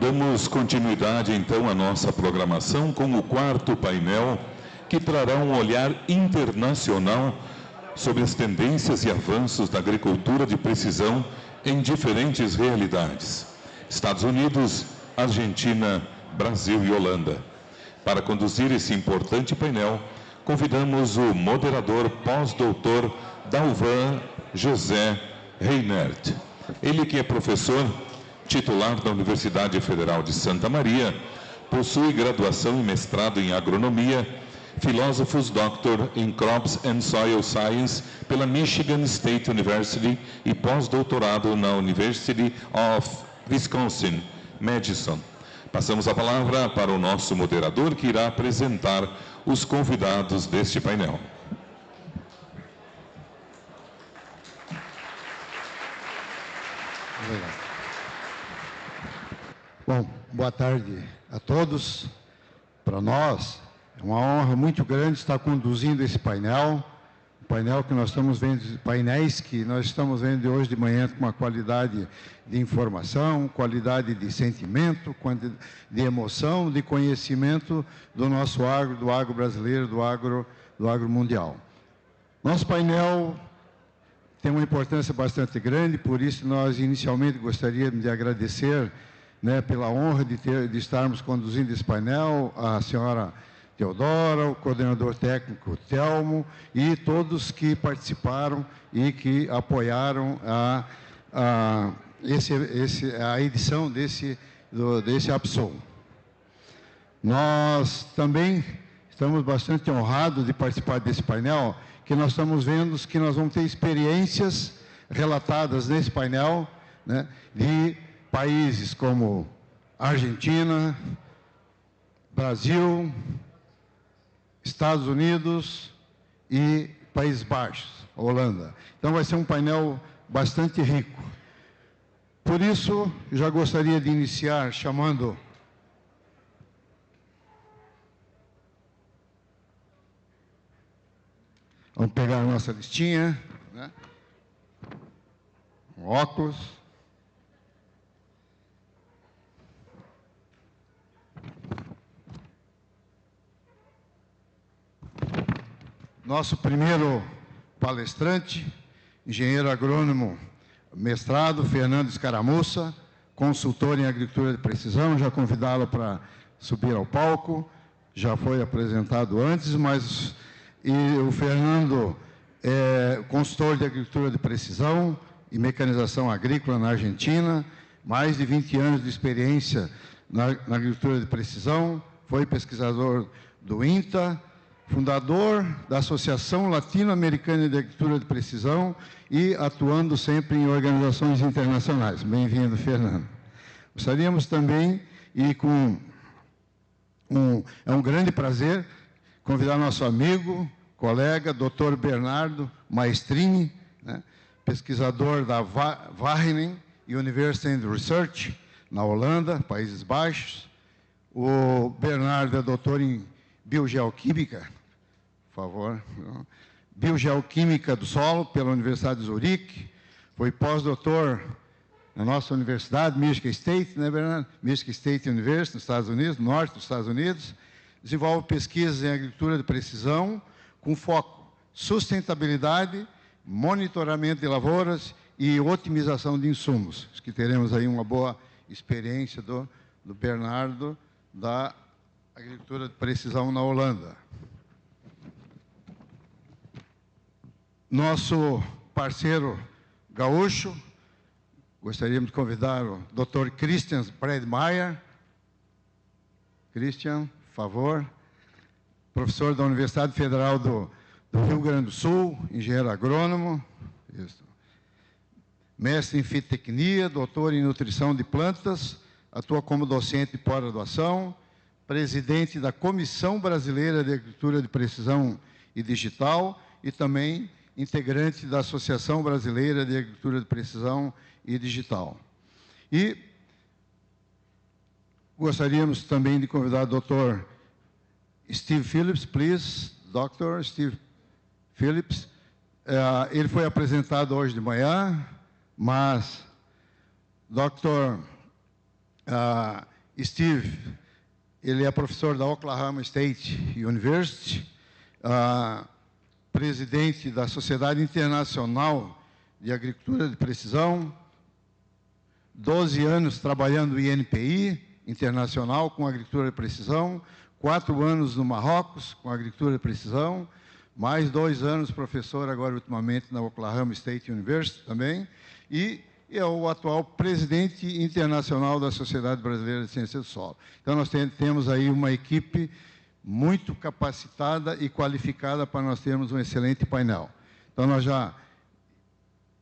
Damos continuidade, então, à nossa programação com o quarto painel, que trará um olhar internacional sobre as tendências e avanços da agricultura de precisão em diferentes realidades: Estados Unidos, Argentina, Brasil e Holanda. Para conduzir esse importante painel, convidamos o moderador pós-doutor Dalvan José Reinert. Ele que é professor titular da Universidade Federal de Santa Maria, possui graduação e mestrado em agronomia, filósofos Doctor em Crops and Soil Science pela Michigan State University e pós-doutorado na University of Wisconsin, Madison. Passamos a palavra para o nosso moderador, que irá apresentar os convidados deste painel. Bom, boa tarde a todos. Para nós é uma honra muito grande estar conduzindo esse painel, painel que nós estamos vendo, painéis que nós estamos vendo hoje de manhã com uma qualidade de informação, qualidade de sentimento, de emoção, de conhecimento do nosso agro, do agro brasileiro, do agro mundial. Nosso painel tem uma importância bastante grande, por isso nós inicialmente gostaríamos de agradecer, pela honra de estarmos conduzindo esse painel, a senhora Teodora, o coordenador técnico Telmo e todos que participaram e que apoiaram a edição desse APSOM. Nós também estamos bastante honrados de participar desse painel, que nós estamos vendo que nós vamos ter experiências relatadas nesse painel, de países como Argentina, Brasil, Estados Unidos e Países Baixos, Holanda. Então vai ser um painel bastante rico. Por isso, já gostaria de iniciar chamando vamos pegar a nossa listinha, óculos. Nosso primeiro palestrante, engenheiro agrônomo, mestrado, Fernando Escaramuça, consultor em agricultura de precisão, já convidá-lo para subir ao palco, já foi apresentado antes, mas o Fernando é consultor de agricultura de precisão e mecanização agrícola na Argentina, mais de 20 anos de experiência na agricultura de precisão, foi pesquisador do INTA, fundador da Associação Latino-Americana de Agricultura de Precisão e atuando sempre em organizações internacionais. Bem-vindo, Fernando. Gostaríamos também, é um grande prazer, convidar nosso amigo, colega, Dr. Bernardo Maestrini, pesquisador da Wageningen University and Research, na Holanda, Países Baixos. O Bernardo é doutor em biogeoquímica, por favor, biogeoquímica do solo pela Universidade de Zurique, foi pós-doutor na nossa universidade, Michigan State, Bernardo? Michigan State University, nos Estados Unidos, no norte dos Estados Unidos, desenvolve pesquisas em agricultura de precisão, com foco sustentabilidade, monitoramento de lavouras e otimização de insumos. Acho que teremos aí uma boa experiência do Bernardo, da agricultura de precisão na Holanda. Nosso parceiro gaúcho, gostaríamos de convidar o Dr. Christian Bredmeier. Christian, por favor. Professor da Universidade Federal do Rio Grande do Sul, engenheiro agrônomo. Isso. Mestre em fitotecnia, doutor em nutrição de plantas, atua como docente de pós-graduação, presidente da Comissão Brasileira de Agricultura de Precisão e Digital e também integrante da Associação Brasileira de Agricultura de Precisão e Digital. E gostaríamos também de convidar o Dr. Steve Phillips, please, Dr. Steve Phillips. Ele foi apresentado hoje de manhã, mas Dr. Steve, ele é professor da Oklahoma State University, presidente da Sociedade Internacional de Agricultura de Precisão, 12 anos trabalhando no INPI, internacional, com agricultura de precisão, 4 anos no Marrocos, com agricultura de precisão, mais 2 anos professor, agora ultimamente, na Oklahoma State University também, e é o atual presidente internacional da Sociedade Brasileira de Ciência do Solo. Então, nós temos aí uma equipe muito capacitada e qualificada para nós termos um excelente painel. Então, nós já,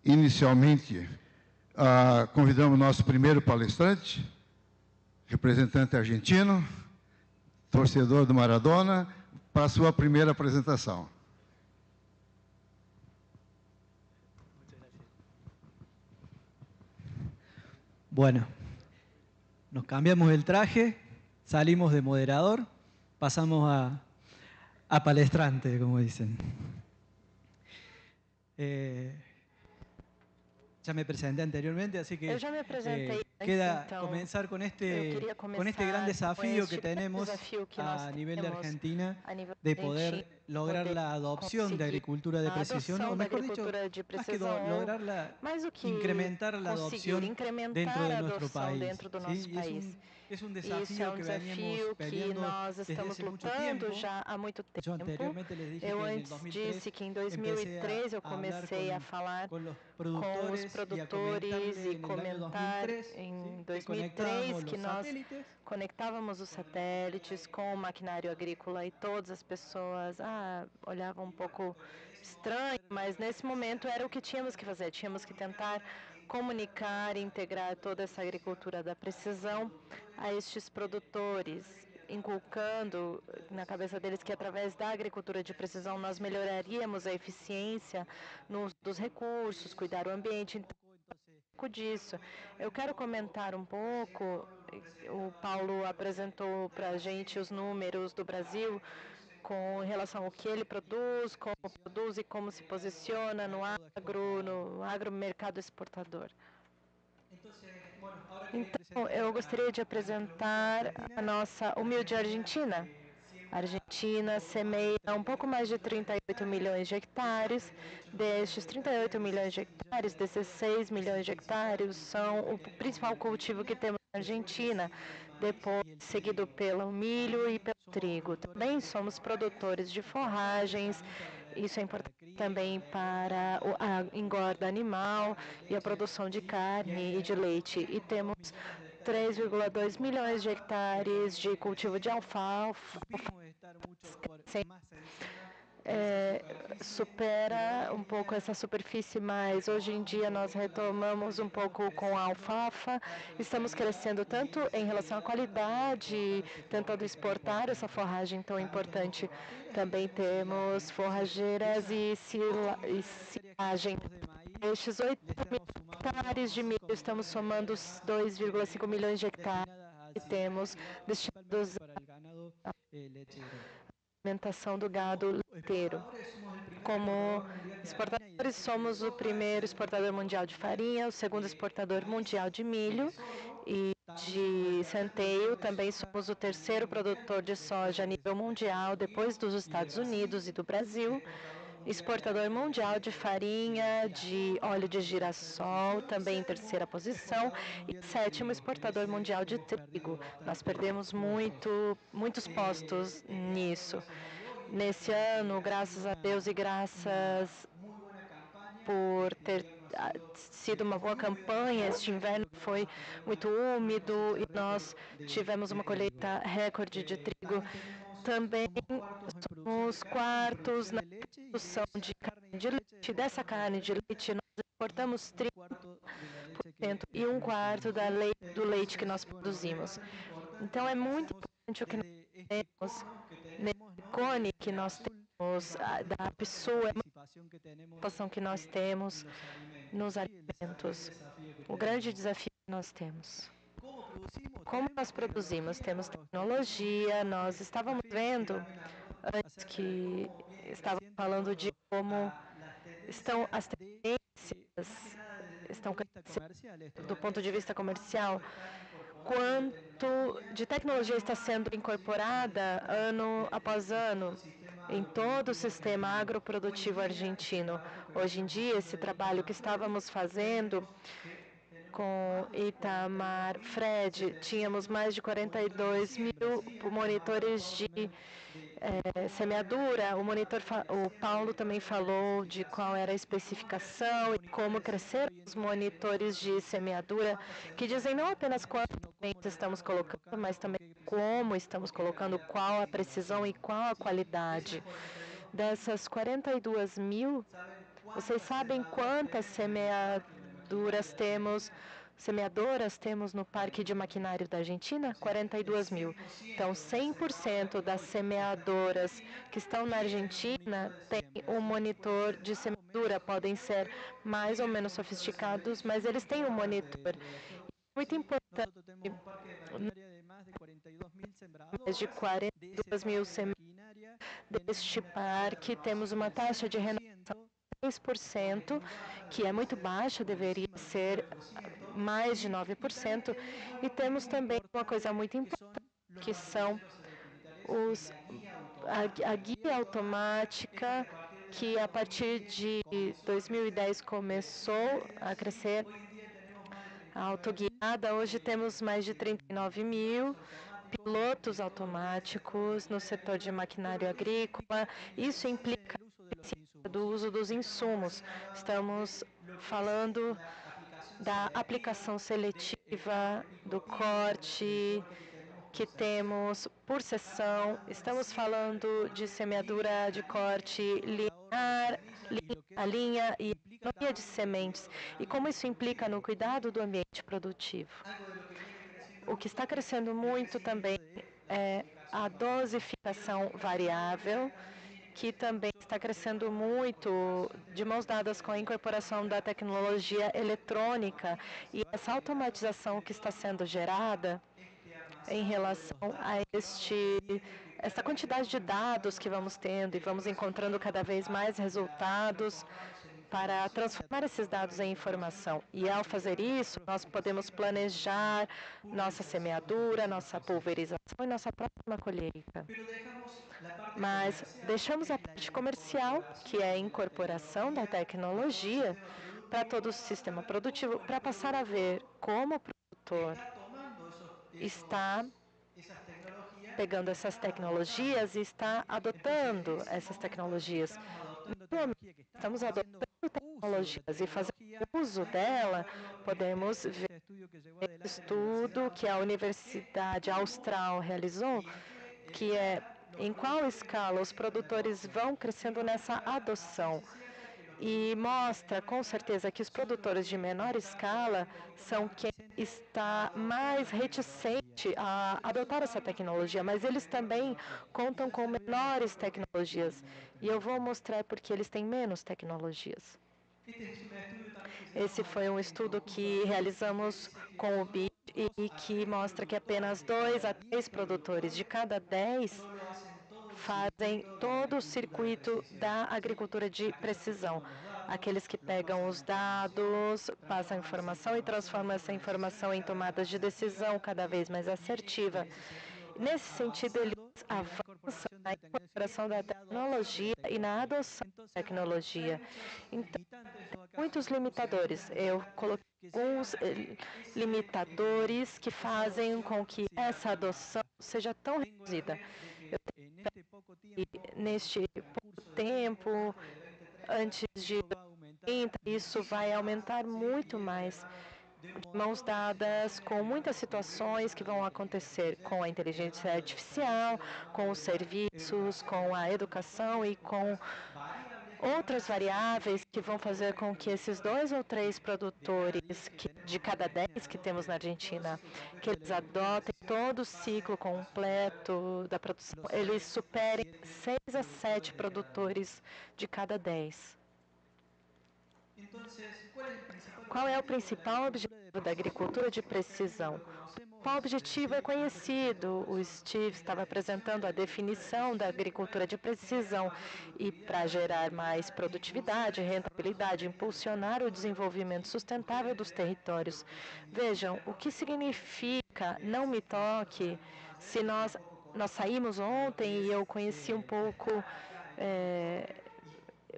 inicialmente, convidamos nosso primeiro palestrante, representante argentino, torcedor do Maradona, para a sua primeira apresentação. Bueno, nos cambiamos el traje, salimos de moderador, pasamos a palestrante, como dicen. Ya me presenté anteriormente, así que queda comenzar con este gran desafío que tenemos a nivel de Argentina de poder lograr la adopción de agricultura de precisión, o mejor dicho, más que lograrla, incrementar la adopción dentro de nuestro país. ¿Sí? Es un desafío que venimos peleando desde hace mucho tiempo. Yo anteriormente les dije que en el 2003 empecé a hablar con los produtores e comentar em 2003 que nós conectávamos os satélites com o maquinário agrícola e todas as pessoas olhavam um pouco estranho, mas nesse momento era o que tínhamos que fazer, tínhamos que tentar comunicar e integrar toda essa agricultura da precisão a estes produtores, inculcando na cabeça deles que através da agricultura de precisão nós melhoraríamos a eficiência dos recursos, cuidar do ambiente. Então, um pouco disso. Eu quero comentar um pouco, o Paulo apresentou para a gente os números do Brasil com relação ao que ele produz, como produz e como se posiciona no agromercado exportador. Então, eu gostaria de apresentar a nossa humilde Argentina. A Argentina semeia um pouco mais de 38 milhões de hectares. Destes 38 milhões de hectares, 16 milhões de hectares são o principal cultivo que temos na Argentina, depois seguido pelo milho e pelo trigo. Também somos produtores de forragens. Isso é importante também para a engorda animal e a produção de carne e de leite. E temos 3,2 milhões de hectares de cultivo de alfafa. Supera um pouco essa superfície, mas hoje em dia nós retomamos um pouco com a alfafa. Estamos crescendo tanto em relação à qualidade, tentando exportar essa forragem tão importante. Também temos forrageiras e silagem. Estes 8 hectares de milho, estamos somando 2,5 milhões de hectares que temos destinados à alimentação do gado leiteiro. Como exportadores, somos o primeiro exportador mundial de farinha, o segundo exportador mundial de milho e de centeio. Também somos o terceiro produtor de soja a nível mundial, depois dos Estados Unidos e do Brasil. Exportador mundial de farinha, de óleo de girassol, também em terceira posição. E sétimo exportador mundial de trigo. Nós perdemos muitos postos nisso. Nesse ano, graças a Deus e graças por ter sido uma boa campanha, este inverno foi muito úmido e nós tivemos uma colheita recorde de trigo. Também somos quartos na produção de carne de leite. Dessa carne de leite, nós exportamos 30% e 1/4 do leite que nós produzimos. Então, é muito importante o que nós temos nesse cone que nós temos, da pessoa, a participação que nós temos nos alimentos. O grande desafio que nós temos. Como nós produzimos? Temos tecnologia, nós estávamos vendo antes que estávamos falando de como estão as tendências, estão crescendo do ponto de vista comercial, quanto quanto de tecnologia está sendo incorporada ano após ano em todo o sistema agroprodutivo argentino. Hoje em dia, esse trabalho que estávamos fazendo com Itamar, Fred, tínhamos mais de 42 mil monitores de semeadura. O Paulo também falou de qual era a especificação e como crescer os monitores de semeadura, que dizem não apenas quantas sementes estamos colocando, mas também como estamos colocando, qual a precisão e qual a qualidade. Dessas 42 mil, vocês sabem quantas semeadoras temos no Parque de Maquinário da Argentina? 42 mil. Então, 100% das semeadoras que estão na Argentina têm um monitor de semeadura. Podem ser mais ou menos sofisticados, mas eles têm um monitor. Muito importante, mais de 42 mil semeadoras deste parque, temos uma taxa de renovação 6%, que é muito baixa, deveria ser mais de 9%, e temos também uma coisa muito importante, que são a guia automática, que a partir de 2010 começou a crescer, a autoguiada. Hoje temos mais de 39 mil pilotos automáticos no setor de maquinário agrícola. Isso implica do uso dos insumos. Estamos falando da aplicação seletiva, do corte que temos por seção. Estamos falando de semeadura de corte linear, a linha e economia de sementes, e como isso implica no cuidado do ambiente produtivo. O que está crescendo muito também é a dosificação variável, que também está crescendo muito, de mãos dadas com a incorporação da tecnologia eletrônica e essa automatização que está sendo gerada em relação a esta quantidade de dados que vamos tendo e vamos encontrando cada vez mais resultados para transformar esses dados em informação. E ao fazer isso, nós podemos planejar nossa semeadura, nossa pulverização e nossa próxima colheita. Mas deixamos a parte comercial, que é a incorporação da tecnologia para todo o sistema produtivo, para passar a ver como o produtor está pegando essas tecnologias e está adotando essas tecnologias. Estamos adotando tecnologias e fazendo uso dela. Podemos ver o estudo que a Universidade Austral realizou, que é em qual escala os produtores vão crescendo nessa adoção. E mostra com certeza que os produtores de menor escala são quem está mais reticente a adotar essa tecnologia, mas eles também contam com menores tecnologias. E eu vou mostrar porque eles têm menos tecnologias. Esse foi um estudo que realizamos com o BID e que mostra que apenas 2 a 3 produtores de cada 10 fazem todo o circuito da agricultura de precisão. Aqueles que pegam os dados, passam a informação e transformam essa informação em tomadas de decisão cada vez mais assertiva. Nesse sentido, eles avançam na incorporação da tecnologia e na adoção da tecnologia. Então, muitos limitadores. Eu coloquei alguns limitadores que fazem com que essa adoção seja tão reduzida. Neste pouco tempo, antes de 2030, isso vai aumentar muito mais, de mãos dadas com muitas situações que vão acontecer com a inteligência artificial, com os serviços, com a educação e com outras variáveis que vão fazer com que esses 2 ou 3 produtores de cada 10 que temos na Argentina, que eles adotem todo o ciclo completo da produção, eles superem 6 a 7 produtores de cada 10. Qual é o principal objetivo da agricultura de precisão? Qual objetivo é conhecido? O Steve estava apresentando a definição da agricultura de precisão e para gerar mais produtividade, rentabilidade, impulsionar o desenvolvimento sustentável dos territórios. Vejam, o que significa música Não Me Toque, se nós saímos ontem e eu conheci um pouco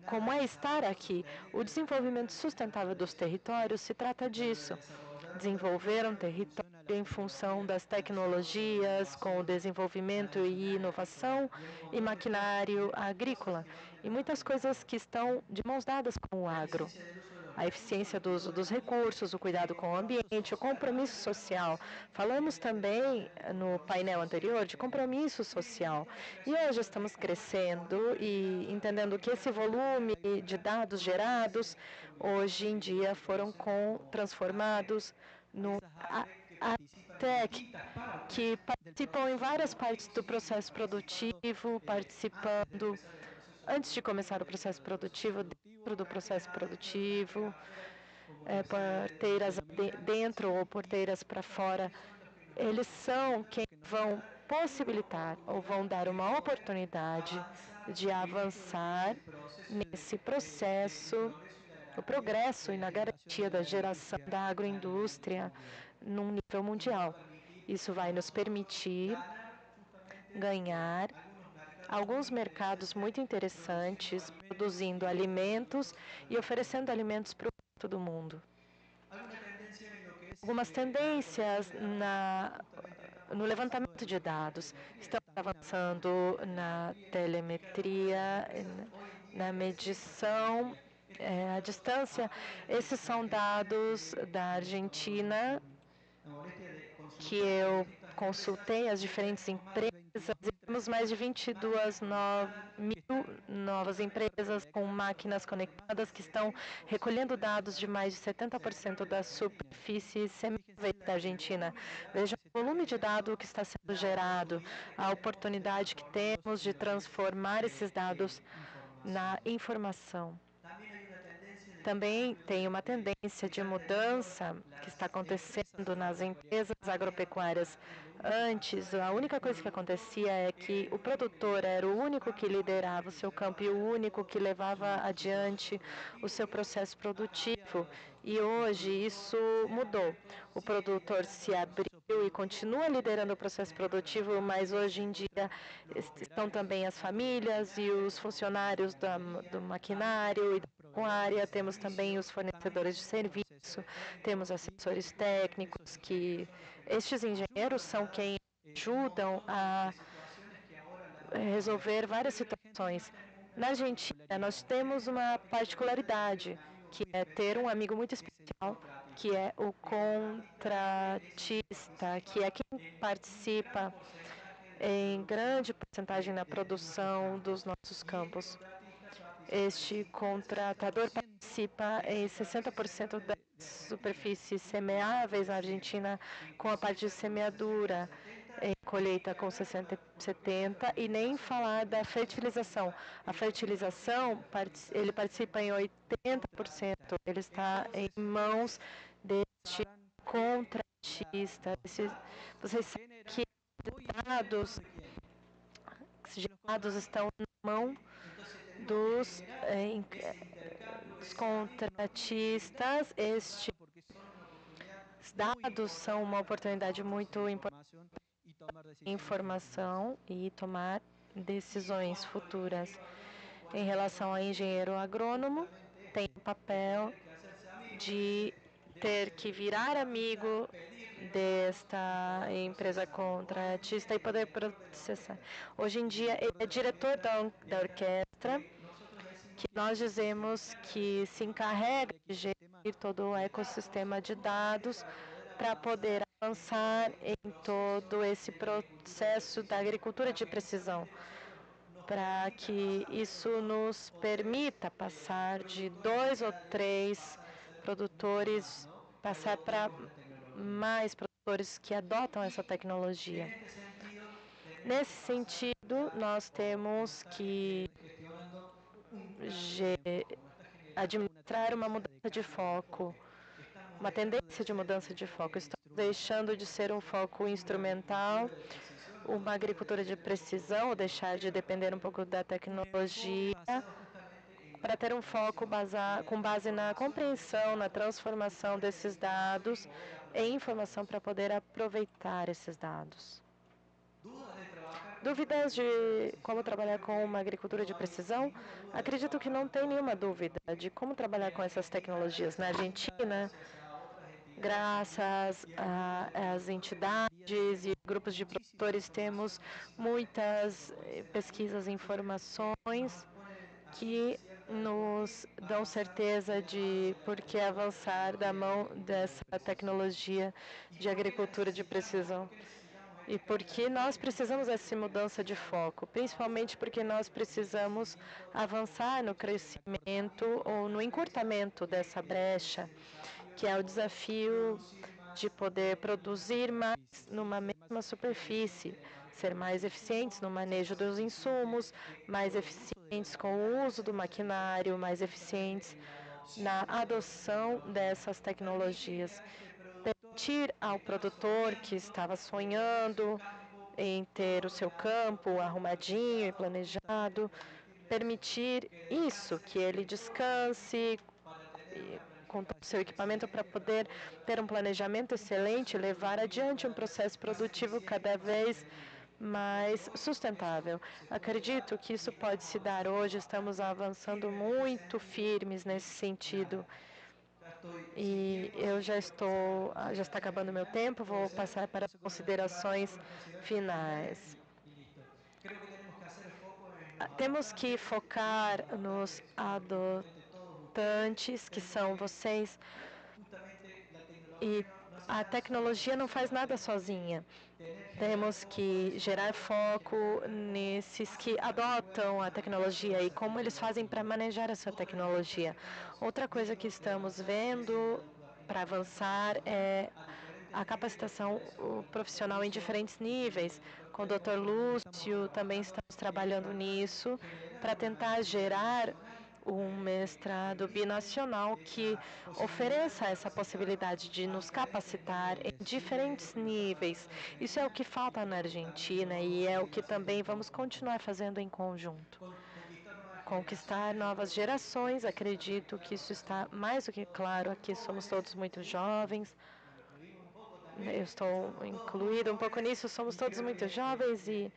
como é estar aqui. O desenvolvimento sustentável dos territórios se trata disso. Desenvolver um território em função das tecnologias, com o desenvolvimento e inovação e maquinário agrícola. E muitas coisas que estão de mãos dadas com o agro. A eficiência do uso dos recursos, o cuidado com o ambiente, o compromisso social. Falamos também no painel anterior de compromisso social. E hoje estamos crescendo e entendendo que esse volume de dados gerados, hoje em dia, foram transformados no tech, que participam em várias partes do processo produtivo, participando antes de começar o processo produtivo, dentro do processo produtivo, porteiras dentro ou porteiras para fora. Eles são quem vão possibilitar ou vão dar uma oportunidade de avançar nesse processo, o progresso e na garantia da geração da agroindústria num nível mundial. Isso vai nos permitir ganhar alguns mercados muito interessantes, produzindo alimentos e oferecendo alimentos para o resto do mundo. Algumas tendências no levantamento de dados. Estamos avançando na telemetria, na medição à distância. Esses são dados da Argentina, que eu consultei as diferentes empresas e temos mais de 22 mil novas empresas com máquinas conectadas que estão recolhendo dados de mais de 70% da superfície semiável da Argentina. Veja o volume de dado que está sendo gerado, a oportunidade que temos de transformar esses dados na informação. Também tem uma tendência de mudança que está acontecendo nas empresas agropecuárias. Antes, a única coisa que acontecia é que o produtor era o único que liderava o seu campo e o único que levava adiante o seu processo produtivo. E hoje isso mudou. O produtor se abriu e continua liderando o processo produtivo, mas hoje em dia estão também as famílias e os funcionários do maquinário e da pecuária. Temos também os fornecedores de serviço, temos assessores técnicos, que estes engenheiros são quem ajudam a resolver várias situações. Na Argentina, nós temos uma particularidade, que é ter um amigo muito especial, que é o contratista, que é quem participa em grande porcentagem na produção dos nossos campos. Este contratador participa em 60% das superfícies semeáveis na Argentina, com a parte de semeadura, em colheita com 60 e 70%, e nem falar da fertilização. A fertilização, ele participa em 80%, ele está em mãos deste contratista. Vocês sabem que dados gerados estão na mão dos contratistas. Estes dados são uma oportunidade muito importante de informação e tomar decisões futuras. Em relação ao engenheiro agrônomo, tem o papel de ter que virar amigo desta empresa contratista e poder processar. Hoje em dia, ele é diretor da orquestra, que nós dizemos que se encarrega de gerir todo o ecossistema de dados para poder avançar em todo esse processo da agricultura de precisão, para que isso nos permita passar de 2 ou 3 produtores, passar para mais produtores que adotam essa tecnologia. Nesse sentido, nós temos que administrar uma mudança de foco, uma tendência de mudança de foco. Estamos deixando de ser um foco instrumental, uma agricultura de precisão, ou deixar de depender um pouco da tecnologia, para ter um foco com base na compreensão, na transformação desses dados e informação para poder aproveitar esses dados. Dúvidas de como trabalhar com uma agricultura de precisão? Acredito que não tem nenhuma dúvida de como trabalhar com essas tecnologias. Na Argentina, graças às entidades e grupos de produtores, temos muitas pesquisas e informações que nos dão certeza de por que avançar da mão dessa tecnologia de agricultura de precisão. E porque nós precisamos dessa mudança de foco, principalmente porque nós precisamos avançar no crescimento ou no encurtamento dessa brecha, que é o desafio de poder produzir mais numa mesma superfície, ser mais eficientes no manejo dos insumos, mais eficientes com o uso do maquinário, mais eficientes na adoção dessas tecnologias. Permitir ao produtor que estava sonhando em ter o seu campo arrumadinho e planejado, permitir isso, que ele descanse com todo o seu equipamento para poder ter um planejamento excelente e levar adiante um processo produtivo cada vez mais sustentável. Acredito que isso pode se dar hoje, estamos avançando muito firmes nesse sentido. E eu já está acabando meu tempo, vou passar para as considerações finais. Temos que focar nos adotantes, que são vocês, e a tecnologia não faz nada sozinha. Temos que gerar foco nesses que adotam a tecnologia e como eles fazem para manejar essa tecnologia. Outra coisa que estamos vendo para avançar é a capacitação profissional em diferentes níveis. Com o Dr. Lúcio, também estamos trabalhando nisso para tentar gerar um mestrado binacional que ofereça essa possibilidade de nos capacitar em diferentes níveis. Isso é o que falta na Argentina e é o que também vamos continuar fazendo em conjunto. Conquistar novas gerações, acredito que isso está mais do que claro. Aqui somos todos muito jovens. Eu estou incluído um pouco nisso, somos todos muito jovens e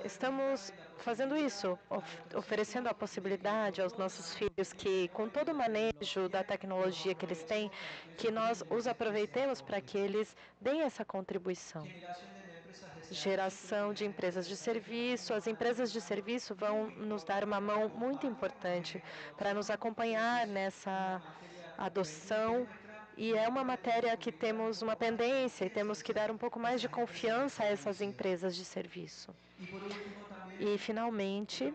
estamos fazendo isso, oferecendo a possibilidade aos nossos filhos que, com todo o manejo da tecnologia que eles têm, que nós os aproveitemos para que eles deem essa contribuição. Geração de empresas de serviço. As empresas de serviço vão nos dar uma mão muito importante para nos acompanhar nessa adoção. E é uma matéria que temos uma pendência e temos que dar um pouco mais de confiança a essas empresas de serviço. E, finalmente,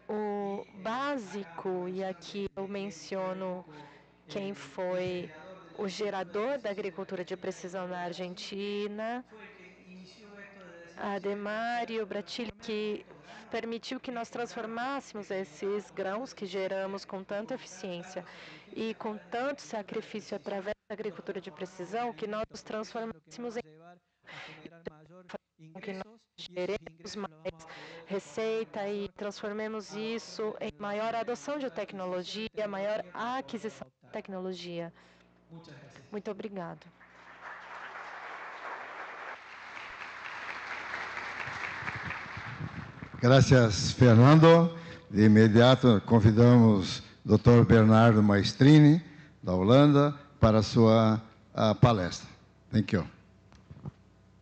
o básico, e aqui eu menciono quem foi o gerador da agricultura de precisão na Argentina, Ademário Bratilho, que permitiu que nós transformássemos esses grãos que geramos com tanta eficiência e com tanto sacrifício através da agricultura de precisão, que nós os transformássemos em que nós geremos mais receita e transformemos isso em maior adoção de tecnologia, maior aquisição de tecnologia. Muito obrigado. Graças, Fernando. De imediato, convidamos o Dr. Bernardo Maestrini, da Holanda, para a sua palestra. Thank you.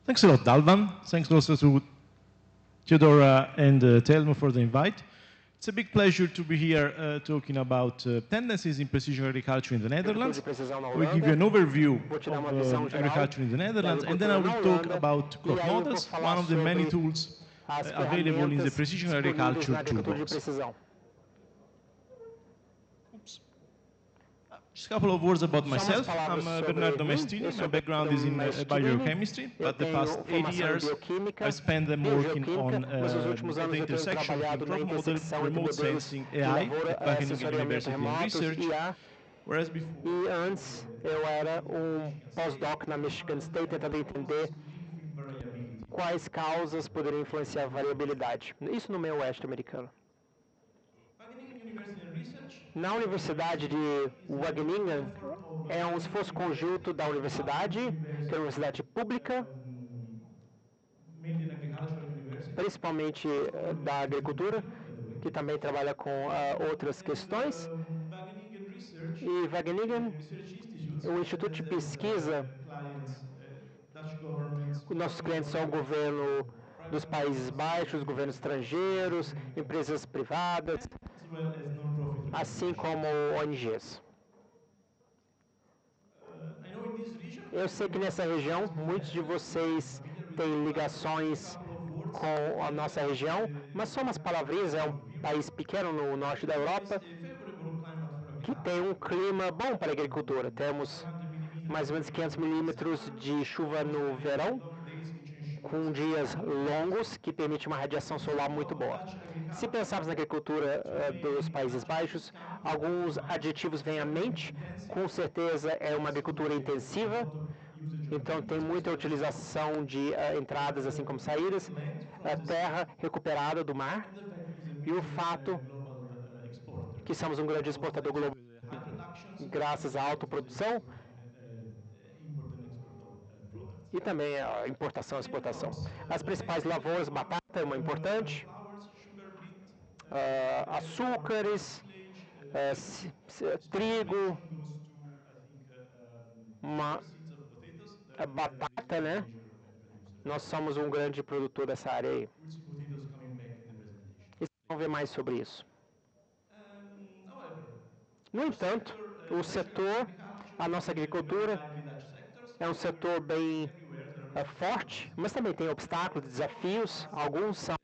Thanks a lot, Dalvan. Thanks also to Theodora and Telmo for the invite. It's a big pleasure to be here talking about tendencies in precision agriculture in the Netherlands. We'll give you an overview of agriculture in the Netherlands, and then I will talk about crop models, one of the many tools available in the precision agriculture toolbox. Just a couple of words about myself. I'm Bernardo Maestrini. My background is in biochemistry, but the past 8 years I've spent them working on the intersection between crop model, remote sensing, AI at Wageningen University and Research. Whereas before... E antes eu era pós-doc na Michigan State tentando entender quais causas poderiam influenciar a variabilidade. Isso no meio oeste americano. Na Universidade de Wageningen é um esforço conjunto da universidade, que é uma universidade pública, principalmente da agricultura, que também trabalha com outras questões. E Wageningen, o Instituto de Pesquisa, os nossos clientes são o governo dos Países Baixos, governos estrangeiros, empresas privadas, assim como ONGs. Eu sei que nessa região, muitos de vocês têm ligações com a nossa região, mas só umas palavrinhas, é um país pequeno no norte da Europa, que tem um clima bom para a agricultura. Temos mais ou menos 500 milímetros de chuva no verão, com dias longos, que permite uma radiação solar muito boa. Se pensarmos na agricultura dos Países Baixos, alguns adjetivos vêm à mente. Com certeza é uma agricultura intensiva, então tem muita utilização de entradas assim como saídas, terra recuperada do mar, e o fato que somos um grande exportador global graças à autoprodução e também a importação e exportação. As principais lavouras, batata é uma importante, açúcares, trigo, a batata, né? Nós somos um grande produtor dessa área aí. E vocês vão ver mais sobre isso. No entanto, o setor, a nossa agricultura, é um setor bem forte, mas também tem obstáculos, desafios. Alguns são...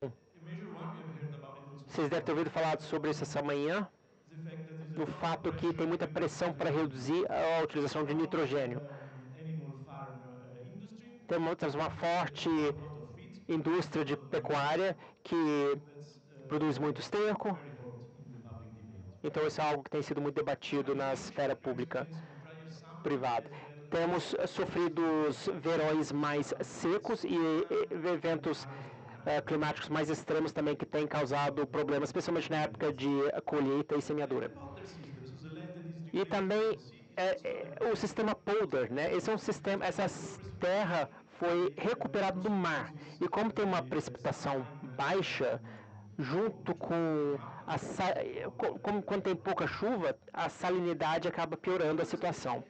Vocês devem ter ouvido falar sobre isso essa manhã, o fato que tem muita pressão para reduzir a utilização de nitrogênio. Temos uma forte indústria de pecuária que produz muito esterco. Então, isso é algo que tem sido muito debatido na esfera pública privada. Temos sofrido verões mais secos e eventos climáticos mais extremos também que têm causado problemas, especialmente na época de colheita e semeadura. E também o sistema polder, né? Esse é um sistema, essa terra foi recuperada do mar. E como tem uma precipitação baixa, junto com como quando tem pouca chuva, a salinidade acaba piorando a situação.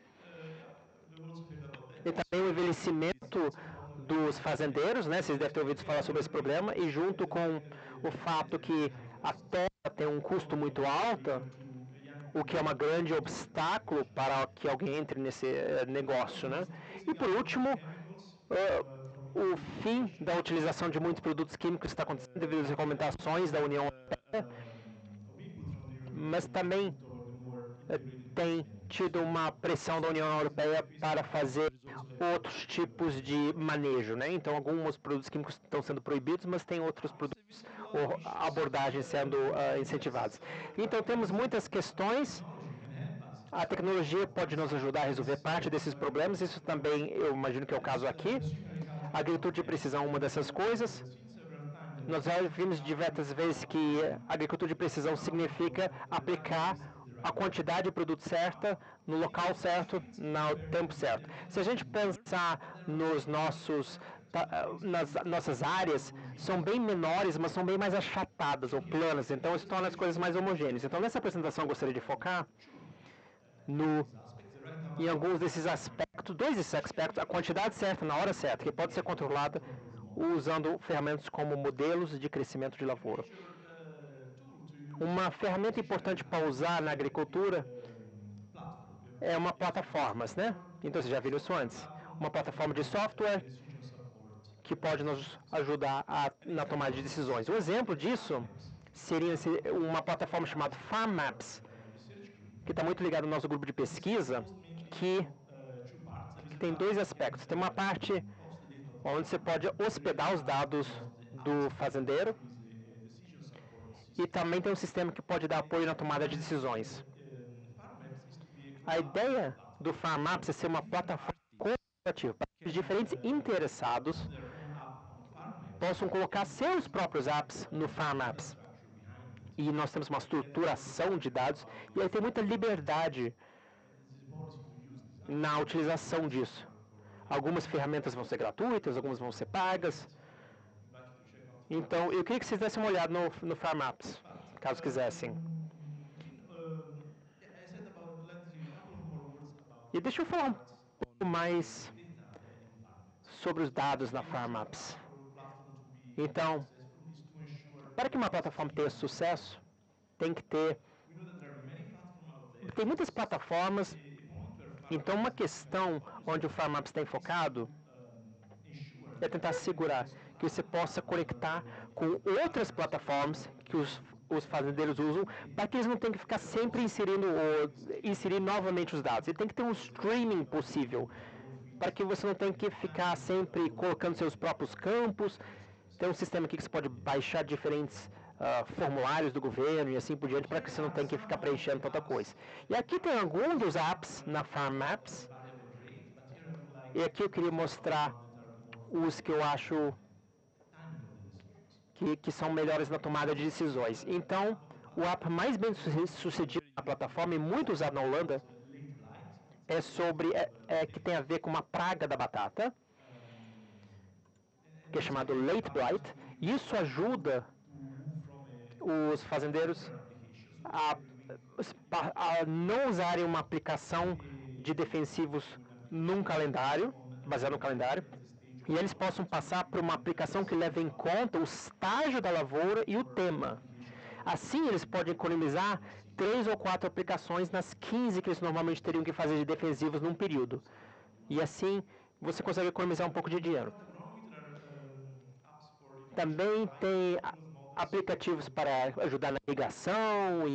E também o envelhecimento dos fazendeiros, né? Vocês devem ter ouvido falar sobre esse problema, e junto com o fato que a terra tem um custo muito alto, o que é um grande obstáculo para que alguém entre nesse negócio, né? E por último, o fim da utilização de muitos produtos químicos está acontecendo devido às recomendações da União Europeia, mas também tem tido uma pressão da União Europeia para fazer outros tipos de manejo, né? Então, alguns produtos químicos estão sendo proibidos, mas tem outros produtos ou abordagens sendo incentivadas. Então, temos muitas questões. A tecnologia pode nos ajudar a resolver parte desses problemas. Isso também, eu imagino que é o caso aqui. A agricultura de precisão é uma dessas coisas. Nós já vimos diversas vezes que a agricultura de precisão significa aplicar a quantidade de produto certa, no local certo, no tempo certo. Se a gente pensar nas nossas áreas, são bem menores, mas são bem mais achatadas ou planas, então isso torna as coisas mais homogêneas. Então, nessa apresentação, eu gostaria de focar em alguns desses aspectos, dois desses aspectos, a quantidade certa, na hora certa, que pode ser controlada usando ferramentas como modelos de crescimento de lavoura. Uma ferramenta importante para usar na agricultura é uma plataforma, né? Então, vocês já viram isso antes. Uma plataforma de software que pode nos ajudar na tomada de decisões. Um exemplo disso seria uma plataforma chamada Farm Maps, que está muito ligado ao nosso grupo de pesquisa, que tem dois aspectos. Tem uma parte onde você pode hospedar os dados do fazendeiro, e também tem um sistema que pode dar apoio na tomada de decisões. A ideia do Farm Maps é ser uma plataforma colaborativa para que os diferentes interessados possam colocar seus próprios apps no Farm Maps. E nós temos uma estruturação de dados, e aí tem muita liberdade na utilização disso. Algumas ferramentas vão ser gratuitas, algumas vão ser pagas. Então, eu queria que vocês dessem uma olhada no FarmMaps, caso quisessem. E deixa eu falar um pouco mais sobre os dados na FarmMaps. Então, para que uma plataforma tenha sucesso, tem muitas plataformas. Então, uma questão onde o FarmMaps está enfocado é tentar assegurar que você possa conectar com outras plataformas que os fazendeiros usam, para que eles não tenham que ficar sempre inserir novamente os dados. Ele tem que ter um streaming possível, para que você não tenha que ficar sempre colocando seus próprios campos. Tem um sistema aqui que você pode baixar diferentes formulários do governo e assim por diante, para que você não tenha que ficar preenchendo tanta coisa. E aqui tem alguns dos apps na FarmMaps. E aqui eu queria mostrar os que eu acho que são melhores na tomada de decisões. Então, o app mais bem sucedido na plataforma e muito usado na Holanda que tem a ver com uma praga da batata, que é chamado Late Blight. Isso ajuda os fazendeiros a não usarem uma aplicação de defensivos baseado no calendário, e eles possam passar por uma aplicação que leve em conta o estágio da lavoura e o tema. Assim, eles podem economizar 3 ou 4 aplicações nas 15 que eles normalmente teriam que fazer de defensivos num período. E assim, você consegue economizar um pouco de dinheiro. Também tem aplicativos para ajudar na irrigação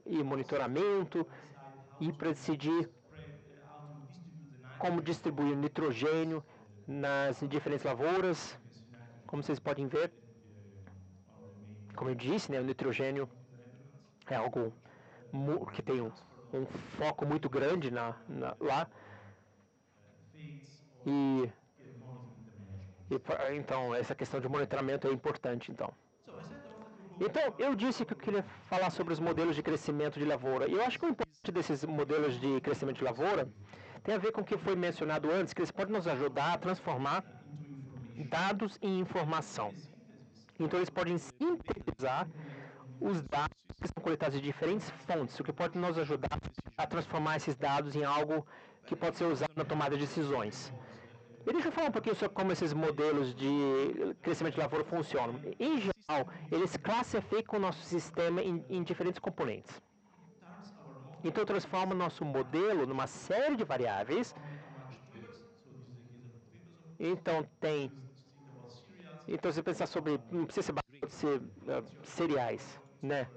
e monitoramento, e para decidir como distribuir nitrogênio nas diferentes lavouras. Como vocês podem ver, como eu disse, o nitrogênio é algo que tem um foco muito grande lá. Então, essa questão de monitoramento é importante, então. Então, eu disse que eu queria falar sobre os modelos de crescimento de lavoura. E eu acho que o importante desses modelos de crescimento de lavoura tem a ver com o que foi mencionado antes, que eles podem nos ajudar a transformar dados em informação. Então, eles podem sintetizar os dados que são coletados de diferentes fontes, o que pode nos ajudar a transformar esses dados em algo que pode ser usado na tomada de decisões. E deixa eu falar um pouquinho sobre como esses modelos de crescimento de lavoura funcionam. Em geral, eles classificam o nosso sistema em diferentes componentes. Então, transforma o nosso modelo numa série de variáveis. Então, se pensar sobre, não precisa ser cereais, né?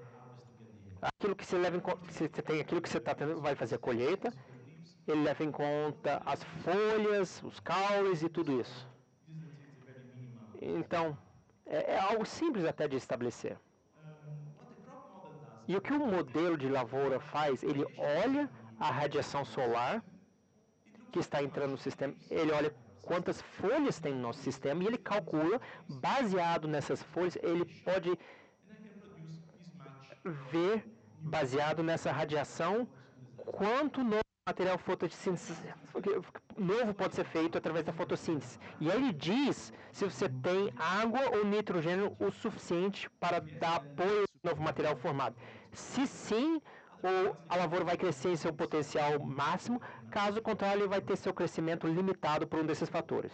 Aquilo que você leva em conta, você tem aquilo que você vai fazer a colheita, ele leva em conta as folhas, os caules e tudo isso. Então, é algo simples até de estabelecer. E o que o modelo de lavoura faz? Ele olha a radiação solar que está entrando no sistema, ele olha quantas folhas tem no nosso sistema e ele calcula, baseado nessas folhas, ele pode ver, baseado nessa radiação, quanto material fotossíntese novo pode ser feito através da fotossíntese. E aí ele diz se você tem água ou nitrogênio o suficiente para dar apoio ao novo material formado. Se sim, a lavoura vai crescer em seu potencial máximo, caso contrário, ele vai ter seu crescimento limitado por um desses fatores.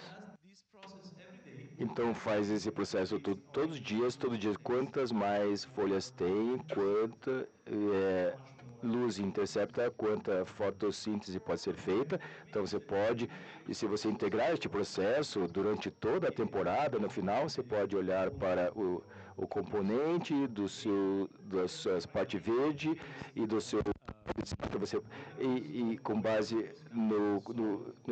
Então faz esse processo todos os dias, quantas mais folhas tem, quanta luz intercepta, quanta fotossíntese pode ser feita. Então você pode, e se você integrar este processo durante toda a temporada, no final você pode olhar para o componente da sua parte verde e do seu e com base no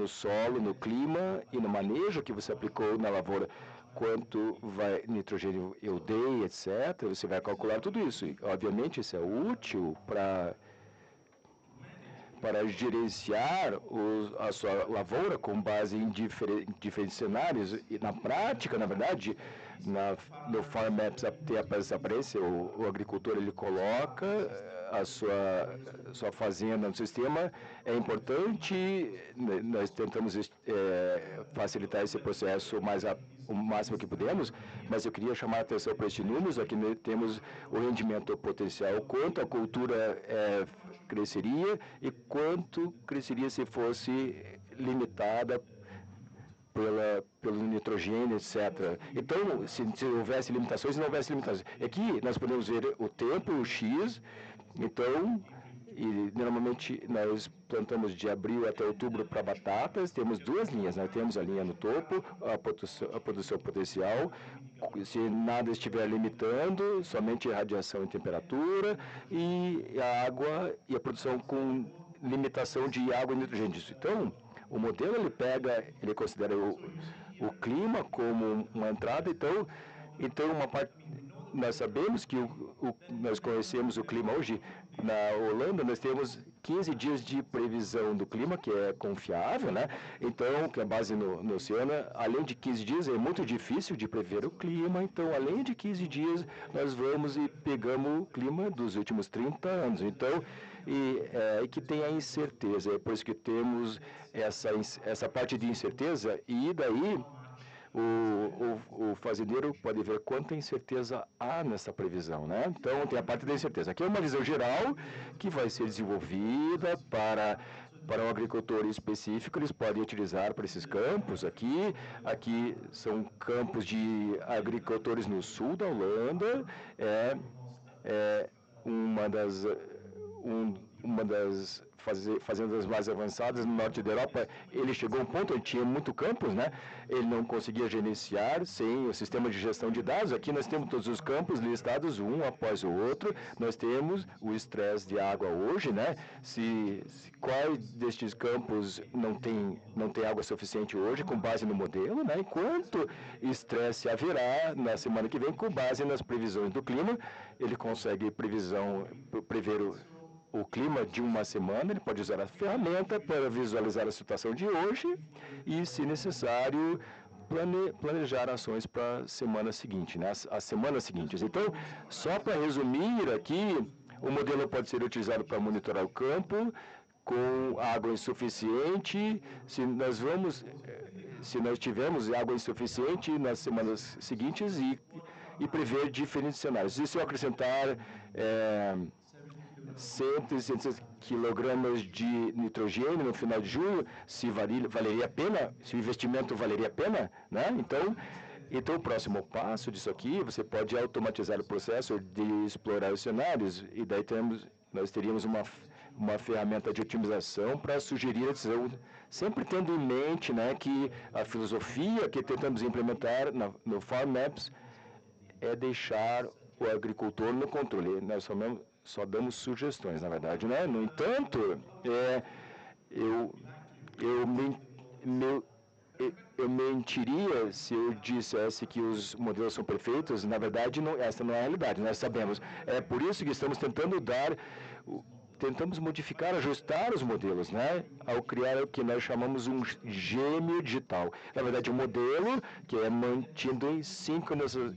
solo, no clima e no manejo que você aplicou na lavoura, quanto nitrogênio eu dei, etc. Você vai calcular tudo isso. E, obviamente, isso é útil para gerenciar a sua lavoura com base em diferentes cenários. E na prática, na verdade, no Farm Maps tem essa aparência, o agricultor ele coloca a sua fazenda no sistema. É importante, nós tentamos facilitar esse processo o máximo que podemos, mas eu queria chamar a atenção para estes números. Aqui nós temos o rendimento potencial, quanto a cultura cresceria e quanto cresceria se fosse limitada pelo nitrogênio, etc. Então, se houvesse limitações, não houvesse limitações. Aqui nós podemos ver o tempo, o X. Então, normalmente nós plantamos de abril até outubro para batatas. Temos duas linhas. Nós temos a linha no topo, a produção potencial. Se nada estiver limitando, somente radiação e temperatura, e a água e a produção com limitação de água e nitrogênio. Então, o modelo ele considera o clima como uma entrada. Então uma parte, nós sabemos que nós conhecemos o clima hoje. Na Holanda nós temos 15 dias de previsão do clima, que é confiável, né? Então, que é base no oceano. Além de 15 dias, é muito difícil de prever o clima. Então, além de 15 dias, nós vamos e pegamos o clima dos últimos 30 anos. Então, e que tem a incerteza. É por isso que temos essa parte de incerteza, e daí o fazendeiro pode ver quanta incerteza há nessa previsão, né? Então, tem a parte da incerteza. Aqui é uma visão geral que vai ser desenvolvida para um agricultor específico. Eles podem utilizar para esses campos aqui. Aqui são campos de agricultores no sul da Holanda. Uma das fazendas mais avançadas no norte da Europa. Ele chegou a um ponto onde tinha muito campos, né? Ele não conseguia gerenciar sem o sistema de gestão de dados. Aqui nós temos todos os campos listados, um após o outro. Nós temos o estresse de água hoje, né? Qual destes campos não tem água suficiente hoje, com base no modelo, né? E quanto estresse haverá na semana que vem, com base nas previsões do clima. Ele consegue prever o clima de uma semana. Ele pode usar a ferramenta para visualizar a situação de hoje e, se necessário, planejar ações para a semana seguinte, né? As semanas seguintes. Então, só para resumir aqui, o modelo pode ser utilizado para monitorar o campo com água insuficiente. Se nós tivermos água insuficiente nas semanas seguintes, e prever diferentes cenários. E se eu acrescentar 160 quilogramas de nitrogênio no final de junho, se valeria a pena, se o investimento valeria a pena, né? Então, o próximo passo disso aqui, você pode automatizar o processo de explorar os cenários, e daí nós teríamos uma ferramenta de otimização para sugerir a decisão, sempre tendo em mente, né, que a filosofia que tentamos implementar no Farm Maps é deixar o agricultor no controle. Nós só damos sugestões, na verdade, né? No entanto, eu mentiria se eu dissesse que os modelos são perfeitos. Na verdade, essa não é a realidade, nós sabemos. É por isso que estamos tentamos modificar, ajustar os modelos, né? Ao criar o que nós chamamos um gêmeo digital. Na verdade, um modelo que é mantido em sincronização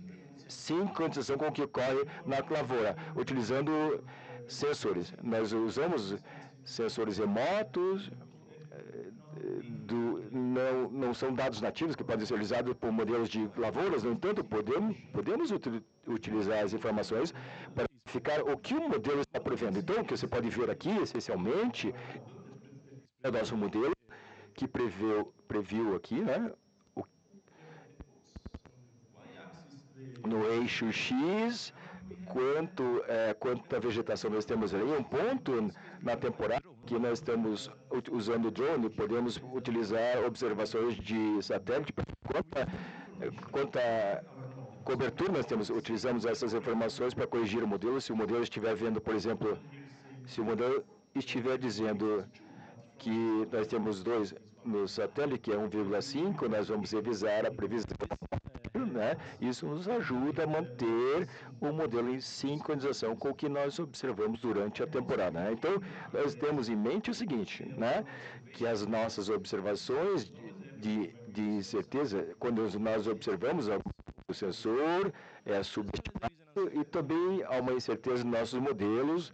com o que ocorre na lavoura, utilizando sensores. Nós usamos sensores remotos, não são dados nativos que podem ser utilizados por modelos de lavouras. No entanto, podemos utilizar as informações para verificar o que o modelo está prevendo. Então, o que você pode ver aqui, essencialmente, é o nosso modelo que previu aqui, né? No eixo X, quanta vegetação nós temos ali. Um ponto na temporada que nós estamos usando o drone, podemos utilizar observações de satélite para quanta cobertura nós temos. Utilizamos essas informações para corrigir o modelo. Se o modelo estiver vendo, por exemplo, se o modelo estiver dizendo que nós temos 2 no satélite, que é 1,5, nós vamos revisar a previsão sempre, né? Isso nos ajuda a manter o modelo em sincronização com o que nós observamos durante a temporada, né? Então, nós temos em mente o seguinte, né? Que as nossas observações de certeza, quando nós observamos o sensor é subestimado e também há uma incerteza nos nossos modelos,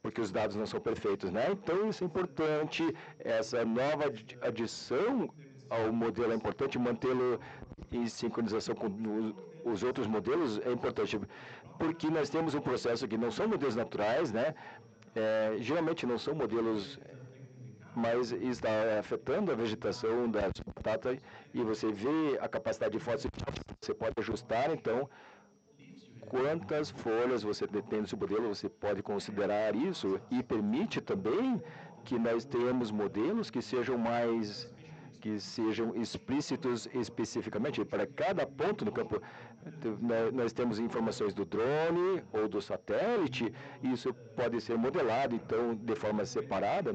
porque os dados não são perfeitos, né? Então, isso é importante, essa nova adição ao modelo é importante, mantê-lo em sincronização com os outros modelos é importante, porque nós temos um processo que não são modelos naturais, né? Geralmente não são modelos, mas está afetando a vegetação da batata e você vê a capacidade de fotossintética, você pode ajustar, então, quantas folhas você tem no seu modelo, você pode considerar isso e permite também que nós tenhamos modelos que sejam explícitos especificamente. Para cada ponto no campo, nós temos informações do drone ou do satélite, e isso pode ser modelado, então, de forma separada,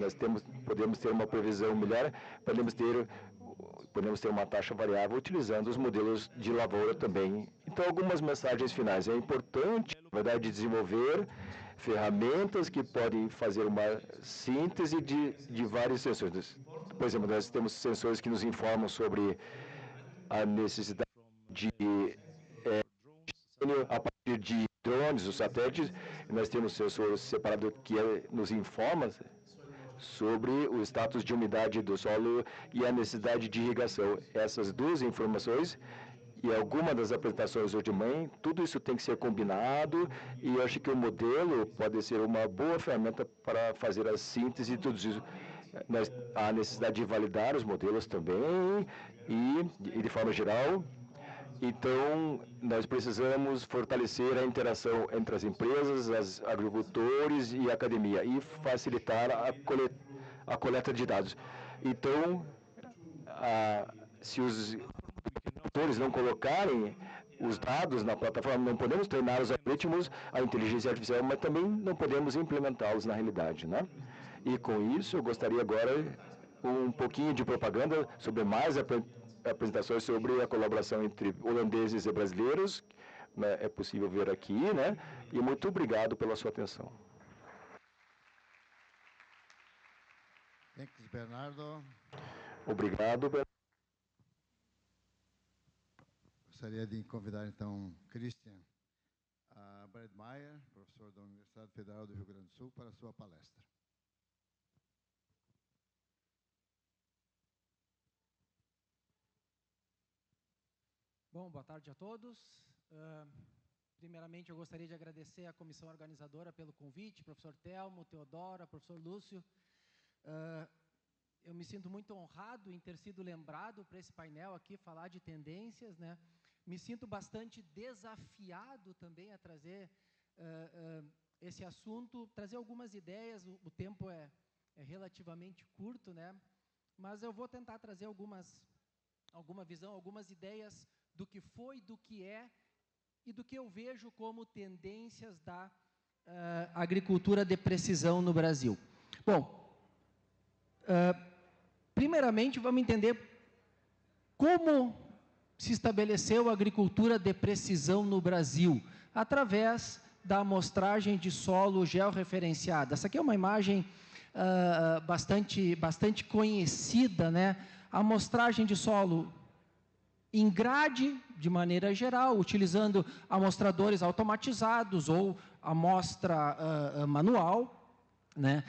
podemos ter uma previsão melhor, podemos ter uma taxa variável utilizando os modelos de lavoura também. Então, algumas mensagens finais. É importante, na verdade, desenvolver ferramentas que podem fazer uma síntese de vários sensores. Por exemplo, nós temos sensores que nos informam sobre a necessidade de a partir de drones, os satélites. Nós temos sensores separados que nos informam sobre o status de umidade do solo e a necessidade de irrigação. Essas duas informações e alguma das apresentações hoje de manhã, tudo isso tem que ser combinado e eu acho que o modelo pode ser uma boa ferramenta para fazer a síntese de tudo isso. Há necessidade de validar os modelos também e de forma geral. Então, nós precisamos fortalecer a interação entre as empresas, os agricultores e a academia e facilitar a coleta de dados. Então, se os agricultores não colocarem os dados na plataforma, não podemos treinar os algoritmos, a inteligência artificial, mas também não podemos implementá-los na realidade, né? E com isso, eu gostaria agora um pouquinho de propaganda sobre mais apresentações sobre a colaboração entre holandeses e brasileiros, né? É possível ver aqui, né? E muito obrigado pela sua atenção. Thanks, Bernardo. Obrigado, Bernardo. Gostaria de convidar, então, Christian Bredmeier, professor da Universidade Federal do Rio Grande do Sul, para a sua palestra. Bom, boa tarde a todos. Primeiramente, eu gostaria de agradecer à comissão organizadora pelo convite, professor Telmo, Teodora, professor Lúcio. Eu me sinto muito honrado em ter sido lembrado para esse painel aqui, falar de tendências, né? Me sinto bastante desafiado também a trazer esse assunto, trazer algumas ideias. O tempo é relativamente curto, né? Mas eu vou tentar trazer alguma visão, algumas ideias do que foi, do que é e do que eu vejo como tendências da agricultura de precisão no Brasil. Bom, primeiramente vamos entender como se estabeleceu a agricultura de precisão no Brasil, através da amostragem de solo georreferenciada. Essa aqui é uma imagem bastante conhecida, né? A amostragem de solo em grade, de maneira geral, utilizando amostradores automatizados ou amostra manual, né?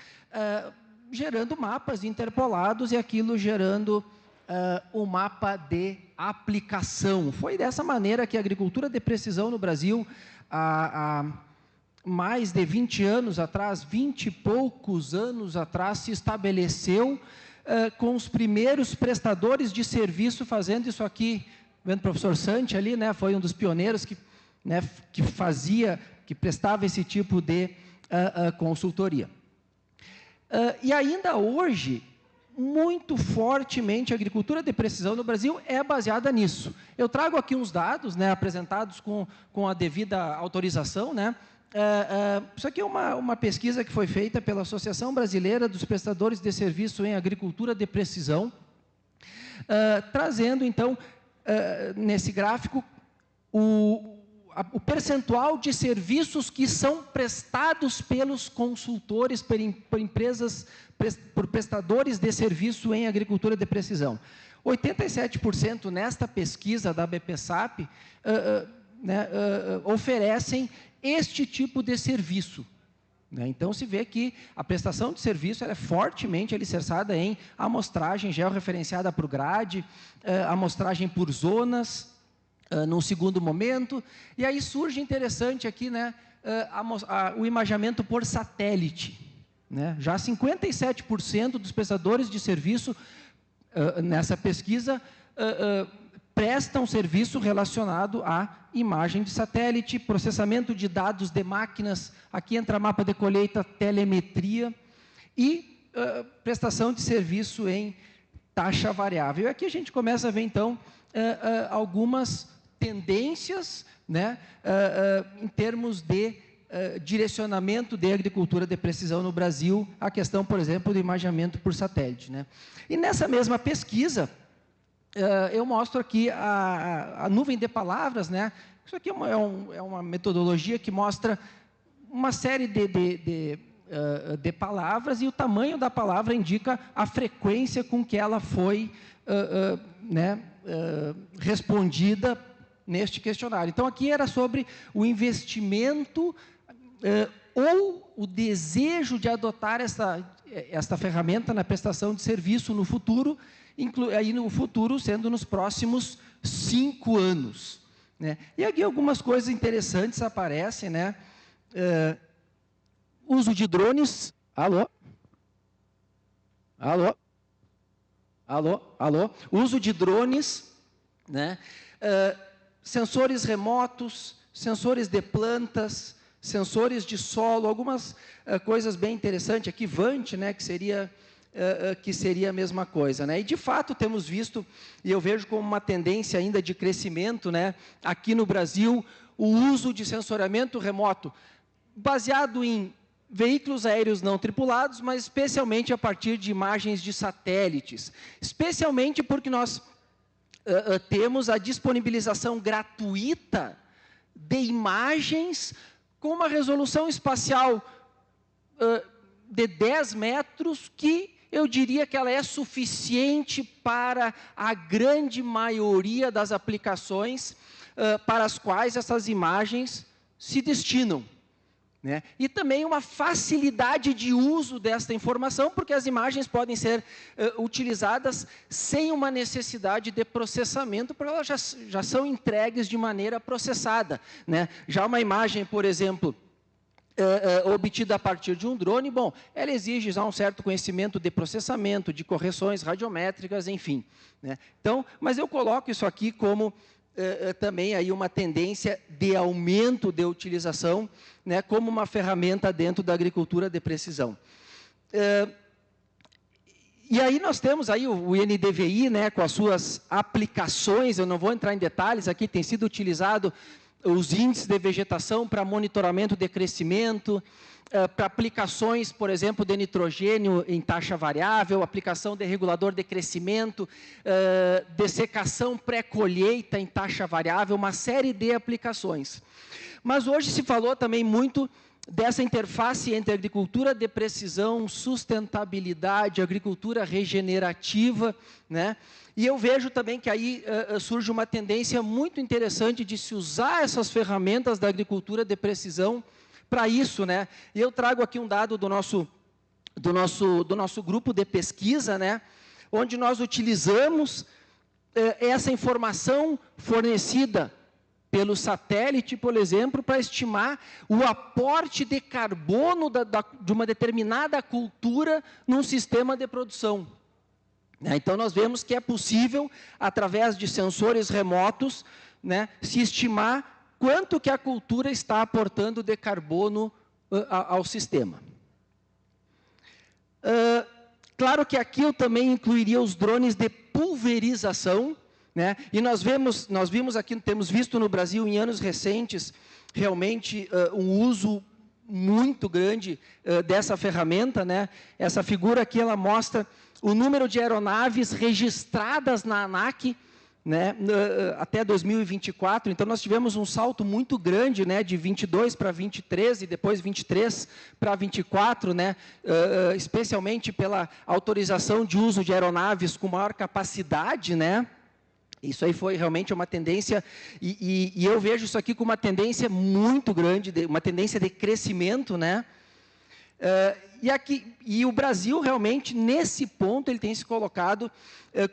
Gerando mapas interpolados e aquilo gerando um mapa de aplicação. Foi dessa maneira que a agricultura de precisão no Brasil, há mais de 20 anos atrás, 20 e poucos anos atrás, se estabeleceu com os primeiros prestadores de serviço fazendo isso aqui. Vendo o professor Santi ali, né, foi um dos pioneiros que prestava esse tipo de consultoria. E ainda hoje, muito fortemente, a agricultura de precisão no Brasil é baseada nisso. Eu trago aqui uns dados, né, apresentados com a devida autorização, né. Isso aqui é uma pesquisa que foi feita pela Associação Brasileira dos Prestadores de Serviço em Agricultura de Precisão, trazendo, então, nesse gráfico, o percentual de serviços que são prestados pelos consultores, por prestadores de serviço em agricultura de precisão. 87% nesta pesquisa da BPSAP oferecem este tipo de serviço. Então, se vê que a prestação de serviço ela é fortemente alicerçada em amostragem georreferenciada por grade, amostragem por zonas, num segundo momento, e aí surge interessante aqui, o imagamento por satélite. Já 57% dos prestadores de serviço nessa pesquisa prestam serviço relacionado à imagem de satélite, processamento de dados de máquinas, aqui entra mapa de colheita, telemetria e prestação de serviço em taxa variável. E aqui a gente começa a ver, então, algumas tendências em termos de direcionamento de agricultura de precisão no Brasil, a questão, por exemplo, do imaginamento por satélite. E nessa mesma pesquisa, eu mostro aqui a nuvem de palavras. Isso aqui é uma metodologia que mostra uma série de palavras, e o tamanho da palavra indica a frequência com que ela foi respondida neste questionário. Então, aqui era sobre o investimento ou o desejo de adotar esta ferramenta na prestação de serviço no futuro, aí no futuro sendo nos próximos 5 anos. E aqui algumas coisas interessantes aparecem. Uso de drones. Alô? Alô? Alô? Alô? Uso de drones, sensores remotos, sensores de plantas, sensores de solo, algumas coisas bem interessantes aqui, VANT, que seria a mesma coisa. E, de fato, temos visto, e eu vejo como uma tendência ainda de crescimento, aqui no Brasil, o uso de sensoriamento remoto, baseado em veículos aéreos não tripulados, mas especialmente a partir de imagens de satélites, especialmente porque nós temos a disponibilização gratuita de imagens com uma resolução espacial de 10 metros, que eu diria que ela é suficiente para a grande maioria das aplicações para as quais essas imagens se destinam. E também uma facilidade de uso desta informação, porque as imagens podem ser utilizadas sem uma necessidade de processamento, porque elas já são entregues de maneira processada. Já uma imagem, por exemplo, obtida a partir de um drone, bom, ela exige já um certo conhecimento de processamento, de correções radiométricas, enfim. Então, mas eu coloco isso aqui como também aí uma tendência de aumento de utilização, como uma ferramenta dentro da agricultura de precisão. E aí nós temos aí o INDVI, com as suas aplicações. Eu não vou entrar em detalhes, aqui tem sido utilizado os índices de vegetação para monitoramento de crescimento, para aplicações, por exemplo, de nitrogênio em taxa variável, aplicação de regulador de crescimento, dessecação pré-colheita em taxa variável, uma série de aplicações. Mas hoje se falou também muito dessa interface entre agricultura de precisão, sustentabilidade, agricultura regenerativa, E eu vejo também que aí surge uma tendência muito interessante de se usar essas ferramentas da agricultura de precisão para isso, E eu trago aqui um dado do nosso grupo de pesquisa, onde nós utilizamos essa informação fornecida pelo satélite, por exemplo, para estimar o aporte de carbono de uma determinada cultura num sistema de produção. Então, nós vemos que é possível, através de sensores remotos, se estimar quanto que a cultura está aportando de carbono ao sistema. Claro que aqui eu também incluiria os drones de pulverização, E nós vimos aqui, temos visto no Brasil em anos recentes, realmente um uso muito grande dessa ferramenta, Essa figura aqui, ela mostra o número de aeronaves registradas na ANAC, né, até 2024. Então, nós tivemos um salto muito grande, né, de 22 para 23 e depois 23 para 24, né, especialmente pela autorização de uso de aeronaves com maior capacidade, né. Isso aí foi realmente uma tendência, e eu vejo isso aqui como uma tendência muito grande, uma tendência de crescimento, né. E o Brasil, realmente, nesse ponto, ele tem se colocado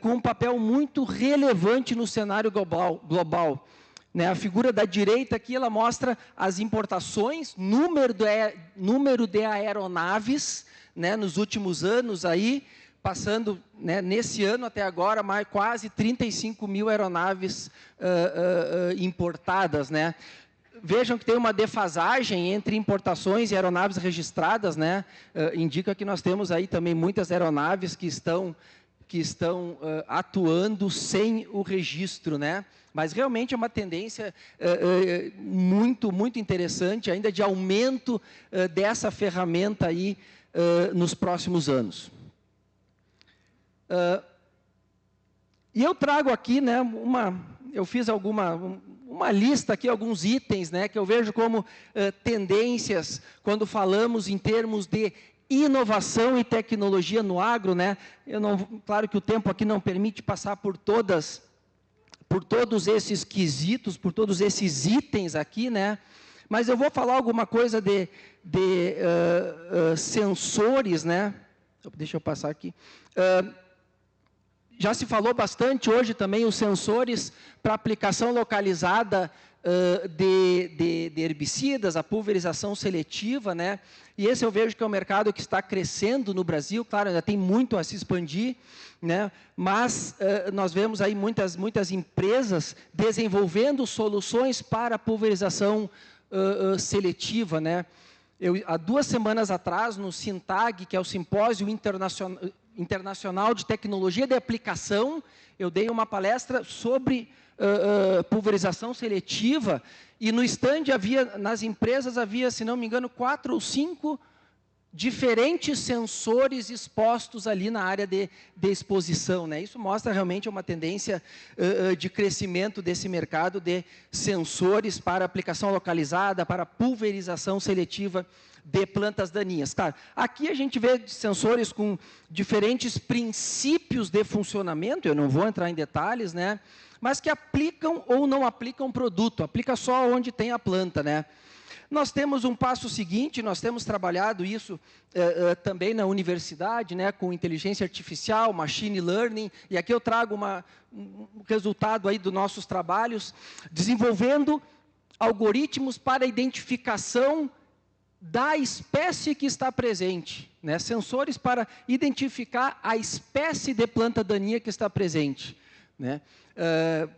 com um papel muito relevante no cenário global. Né? A figura da direita aqui, ela mostra as importações, número de aeronaves, né, nos últimos anos, aí, passando, né, nesse ano até agora, quase 35 mil aeronaves importadas, né? Vejam que tem uma defasagem entre importações e aeronaves registradas, né? Indica que nós temos aí também muitas aeronaves que estão atuando sem o registro, né? Mas realmente é uma tendência muito, muito interessante, ainda de aumento dessa ferramenta aí nos próximos anos. E eu trago aqui, né, eu fiz uma lista aqui, alguns itens, né, que eu vejo como tendências quando falamos em termos de inovação e tecnologia no agro, né. Claro que o tempo aqui não permite passar por todos esses quesitos, por todos esses itens aqui, né, mas eu vou falar alguma coisa de sensores, né. Deixa eu passar aqui. Já se falou bastante hoje também os sensores para aplicação localizada de herbicidas, a pulverização seletiva, né? E esse eu vejo que é um mercado que está crescendo no Brasil, claro, ainda tem muito a se expandir, né? Mas nós vemos aí muitas empresas desenvolvendo soluções para a pulverização seletiva, né? Há 2 semanas atrás, no SINTAG, que é o Simpósio Internacional de Tecnologia de Aplicação, eu dei uma palestra sobre pulverização seletiva, e no stand nas empresas havia, se não me engano, 4 ou 5 diferentes sensores expostos ali na área de exposição, né? Isso mostra realmente uma tendência de crescimento desse mercado de sensores para aplicação localizada, para pulverização seletiva de plantas daninhas. Claro, aqui a gente vê sensores com diferentes princípios de funcionamento, eu não vou entrar em detalhes, né? Mas que aplicam ou não aplicam produto, aplica só onde tem a planta, né? Nós temos um passo seguinte, nós temos trabalhado isso também na universidade, né, com inteligência artificial, machine learning, e aqui eu trago um resultado aí dos nossos trabalhos, desenvolvendo algoritmos para identificação da espécie que está presente, né, sensores para identificar a espécie de planta daninha que está presente, né,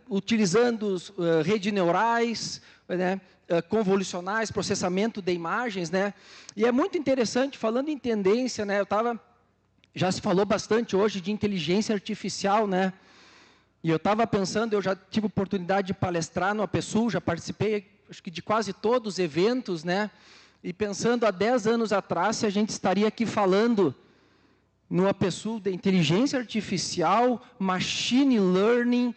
utilizando redes neurais, né, convolucionais, processamento de imagens, né? E é muito interessante, falando em tendência, né? Já se falou bastante hoje de inteligência artificial, né? E eu estava pensando, eu já tive oportunidade de palestrar no APSul, já participei, acho que de quase todos os eventos, né? E pensando há 10 anos atrás, se a gente estaria aqui falando no APSul de inteligência artificial, machine learning,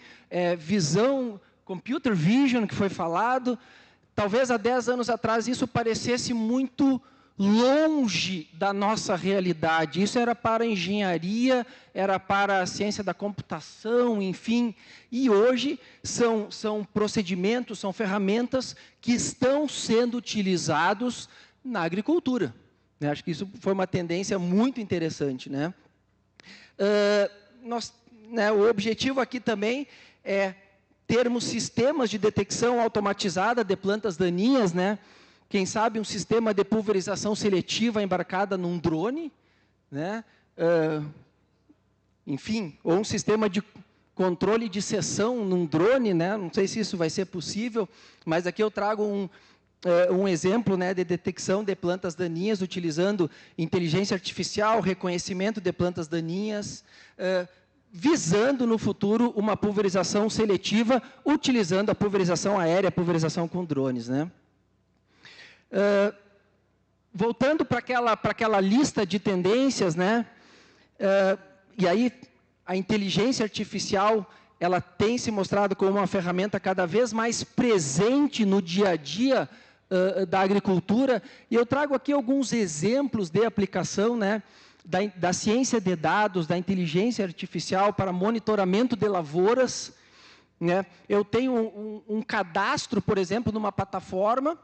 visão, computer vision, que foi falado. Talvez há 10 anos atrás isso parecesse muito longe da nossa realidade. Isso era para a engenharia, era para a ciência da computação, enfim. E hoje são procedimentos, são ferramentas que estão sendo utilizados na agricultura. Acho que isso foi uma tendência muito interessante, né? O objetivo aqui também é termos sistemas de detecção automatizada de plantas daninhas, né? Quem sabe um sistema de pulverização seletiva embarcada num drone, né? Enfim, ou um sistema de controle de seção num drone, né? Não sei se isso vai ser possível, mas aqui eu trago um exemplo, né, de detecção de plantas daninhas utilizando inteligência artificial, reconhecimento de plantas daninhas, visando no futuro uma pulverização seletiva, utilizando a pulverização aérea, a pulverização com drones, né? Voltando para aquela lista de tendências, né? E aí a inteligência artificial, ela tem se mostrado como uma ferramenta cada vez mais presente no dia a dia da agricultura, e eu trago aqui alguns exemplos de aplicação, né, da ciência de dados, da inteligência artificial para monitoramento de lavouras, né. Eu tenho um cadastro, por exemplo, numa plataforma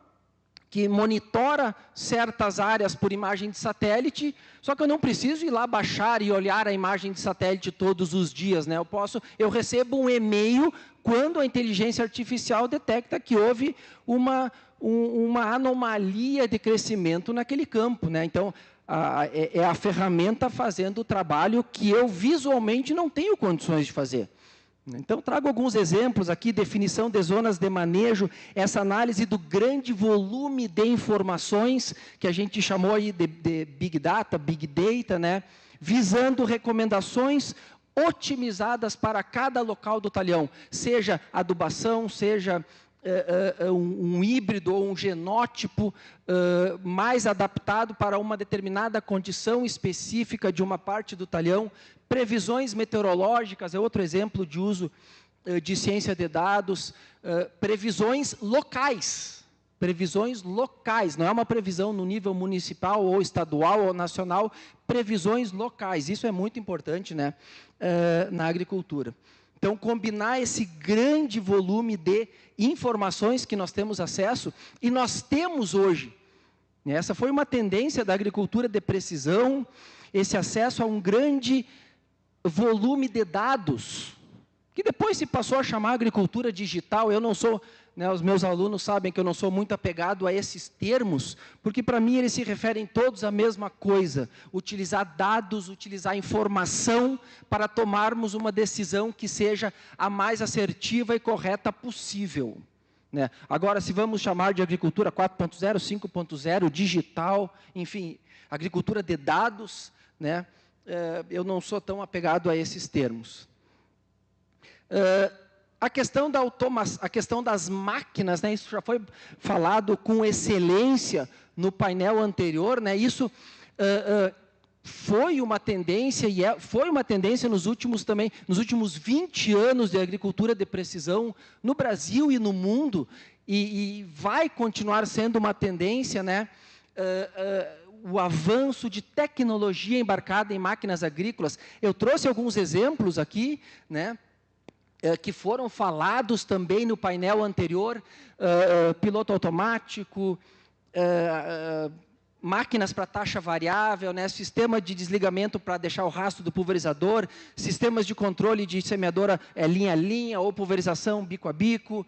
que monitora certas áreas por imagem de satélite, só que eu não preciso ir lá baixar e olhar a imagem de satélite todos os dias, né? Eu recebo um e-mail quando a inteligência artificial detecta que houve uma anomalia de crescimento naquele campo, né? Então, é a ferramenta fazendo o trabalho que eu visualmente não tenho condições de fazer. Então, trago alguns exemplos aqui, definição de zonas de manejo, essa análise do grande volume de informações, que a gente chamou aí de Big Data, né? Visando recomendações otimizadas para cada local do talhão, seja adubação, seja um híbrido ou um genótipo mais adaptado para uma determinada condição específica de uma parte do talhão. Previsões meteorológicas é outro exemplo de uso de ciência de dados. Previsões locais, não é uma previsão no nível municipal ou estadual ou nacional, previsões locais, isso é muito importante, né, na agricultura. Então, combinar esse grande volume de informações que nós temos acesso, e nós temos hoje, né, essa foi uma tendência da agricultura de precisão, esse acesso a um grande volume de dados, que depois se passou a chamar agricultura digital. Eu não sou, né, os meus alunos sabem que eu não sou muito apegado a esses termos, porque para mim eles se referem todos à mesma coisa, utilizar dados, utilizar informação para tomarmos uma decisão que seja a mais assertiva e correta possível, né? Agora, se vamos chamar de agricultura 4.0, 5.0, digital, enfim, agricultura de dados, né, eu não sou tão apegado a esses termos. A questão da automação, a questão das máquinas, né, isso já foi falado com excelência no painel anterior, né, isso foi uma tendência, e foi uma tendência nos últimos 20 anos de agricultura de precisão no Brasil e no mundo, e vai continuar sendo uma tendência, né, o avanço de tecnologia embarcada em máquinas agrícolas. Eu trouxe alguns exemplos aqui, né, que foram falados também no painel anterior, piloto automático, máquinas para taxa variável, né, sistema de desligamento para deixar o rastro do pulverizador, sistemas de controle de semeadora linha a linha ou pulverização bico a bico,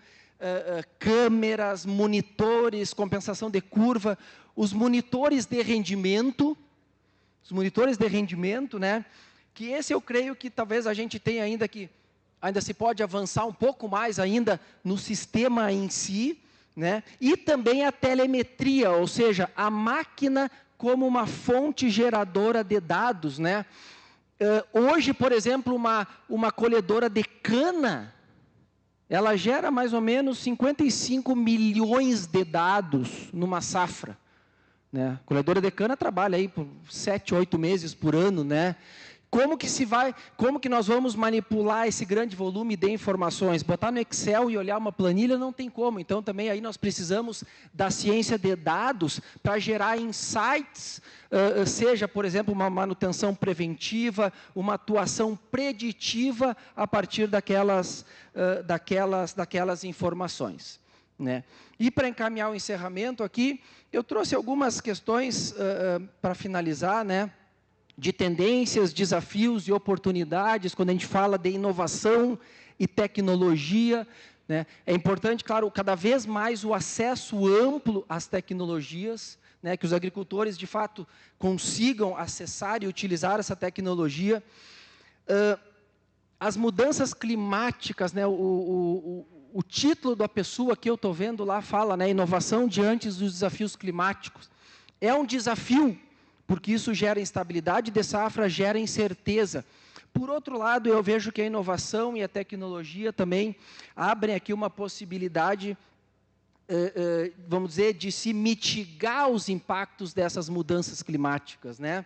câmeras, monitores, compensação de curva, os monitores de rendimento, né, que esse eu creio que talvez a gente tenha ainda se pode avançar um pouco mais ainda no sistema em si, né, e também a telemetria, ou seja, a máquina como uma fonte geradora de dados, né. Hoje, por exemplo, uma colhedora de cana, ela gera mais ou menos 55 milhões de dados numa safra, né? A colhedora de cana trabalha aí por 7, 8 meses por ano, né? Como que nós vamos manipular esse grande volume de informações? Botar no Excel e olhar uma planilha não tem como. Então, também aí nós precisamos da ciência de dados para gerar insights, seja, por exemplo, uma manutenção preventiva, uma atuação preditiva a partir daquelas informações, né? E para encaminhar o encerramento aqui, eu trouxe algumas questões para finalizar, né, de tendências, desafios e oportunidades, quando a gente fala de inovação e tecnologia, né. É importante, claro, cada vez mais o acesso amplo às tecnologias, né, que os agricultores, de fato, consigam acessar e utilizar essa tecnologia. As mudanças climáticas, né, o título da pessoa que eu estou vendo lá fala, né, inovação diante dos desafios climáticos. É um desafio, porque isso gera instabilidade de safra, gera incerteza. Por outro lado, eu vejo que a inovação e a tecnologia também abrem aqui uma possibilidade, vamos dizer, de se mitigar os impactos dessas mudanças climáticas, né?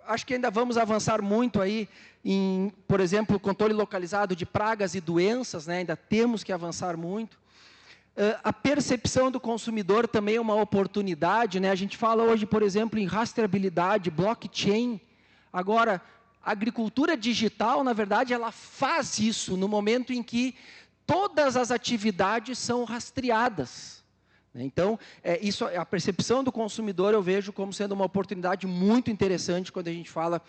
acho que ainda vamos avançar muito aí em, por exemplo, controle localizado de pragas e doenças, né? Ainda temos que avançar muito. A percepção do consumidor também é uma oportunidade, né? A gente fala hoje, por exemplo, em rastreabilidade, blockchain. Agora, a agricultura digital, na verdade, ela faz isso no momento em que todas as atividades são rastreadas. Então, isso, a percepção do consumidor eu vejo como sendo uma oportunidade muito interessante quando a gente fala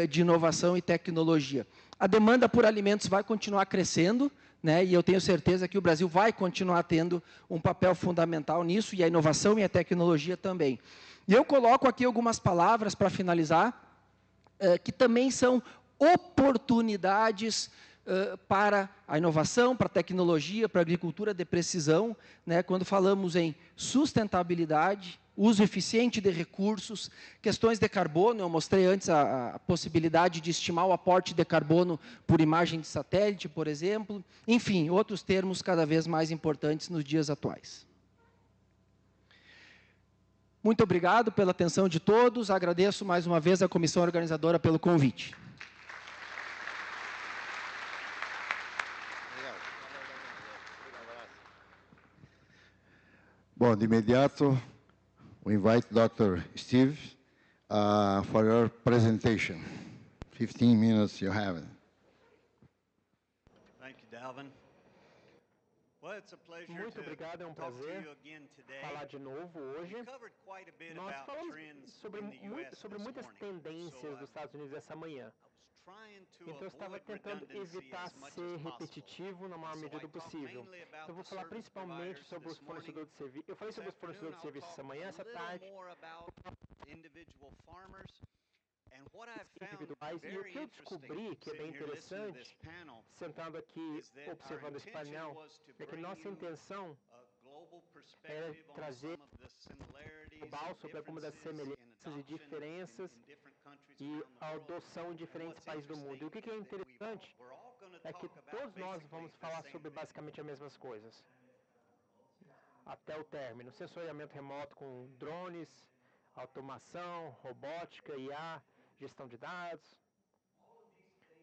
de inovação e tecnologia. A demanda por alimentos vai continuar crescendo, né, e eu tenho certeza que o Brasil vai continuar tendo um papel fundamental nisso, e a inovação e a tecnologia também. E eu coloco aqui algumas palavras para finalizar, que também são oportunidades para a inovação, para a tecnologia, para a agricultura de precisão, né, quando falamos em sustentabilidade, uso eficiente de recursos, questões de carbono. Eu mostrei antes a possibilidade de estimar o aporte de carbono por imagem de satélite, por exemplo. Enfim, outros termos cada vez mais importantes nos dias atuais. Muito obrigado pela atenção de todos. Agradeço mais uma vez à comissão organizadora pelo convite. Bom, de imediato, we invite Dr. Steve for your presentation. 15 minutes you have it. Thank you, Dalvin. Well, it's a pleasure Muito obrigado, é um talk to prazer you again today. falar de novo hoje. We covered quite a bit Nós about falamos trends sobre, in the US sobre this muitas morning. tendências dos Estados Unidos essa manhã. I was trying to Então, eu estava avoid tentando redundancy evitar as much as ser possible. repetitivo na maior So medida I talked possível. mainly about Então, eu vou the falar service principalmente providers sobre os this fornecedores de serviço. Eu falei This sobre os afternoon, fornecedores de I'll serviço essa talk manhã, a essa little tarde, more about individual farmers. And what I've found individuais. E o very que eu interesting, descobri, que é bem sitting here listening to interessante, this panel, sentado aqui is that our observando esse intention painel, was to é que bring nossa you intenção a global perspective on trazer some of the similarities global and sobre algumas das differences in semelhanças e adoption diferenças in different countries e around the a world. adoção em And diferentes what's países do mundo. E o que é interesting is that interessante we're all gonna é que talk about todos nós basically vamos the falar same sobre thing. basicamente as mesmas coisas. Até o término. Sensoriamento remoto com drones, automação, robótica, IA, gestão de dados.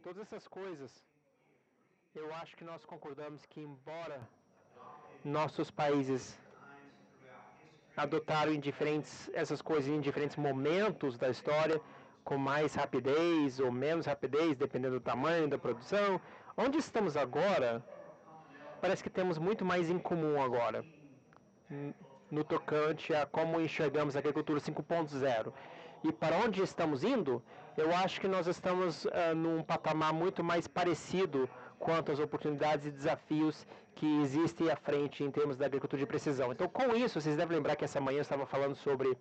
Todas essas coisas, eu acho que nós concordamos que, embora nossos países adotaram essas coisas em diferentes momentos da história, com mais rapidez ou menos rapidez, dependendo do tamanho da produção, onde estamos agora, parece que temos muito mais em comum agora, no tocante a como enxergamos a agricultura 5.0. E para onde estamos indo, eu acho que nós estamos num patamar muito mais parecido quanto às oportunidades e desafios que existem à frente em termos da agricultura de precisão. Então, com isso, vocês devem lembrar que essa manhã eu estava falando sobre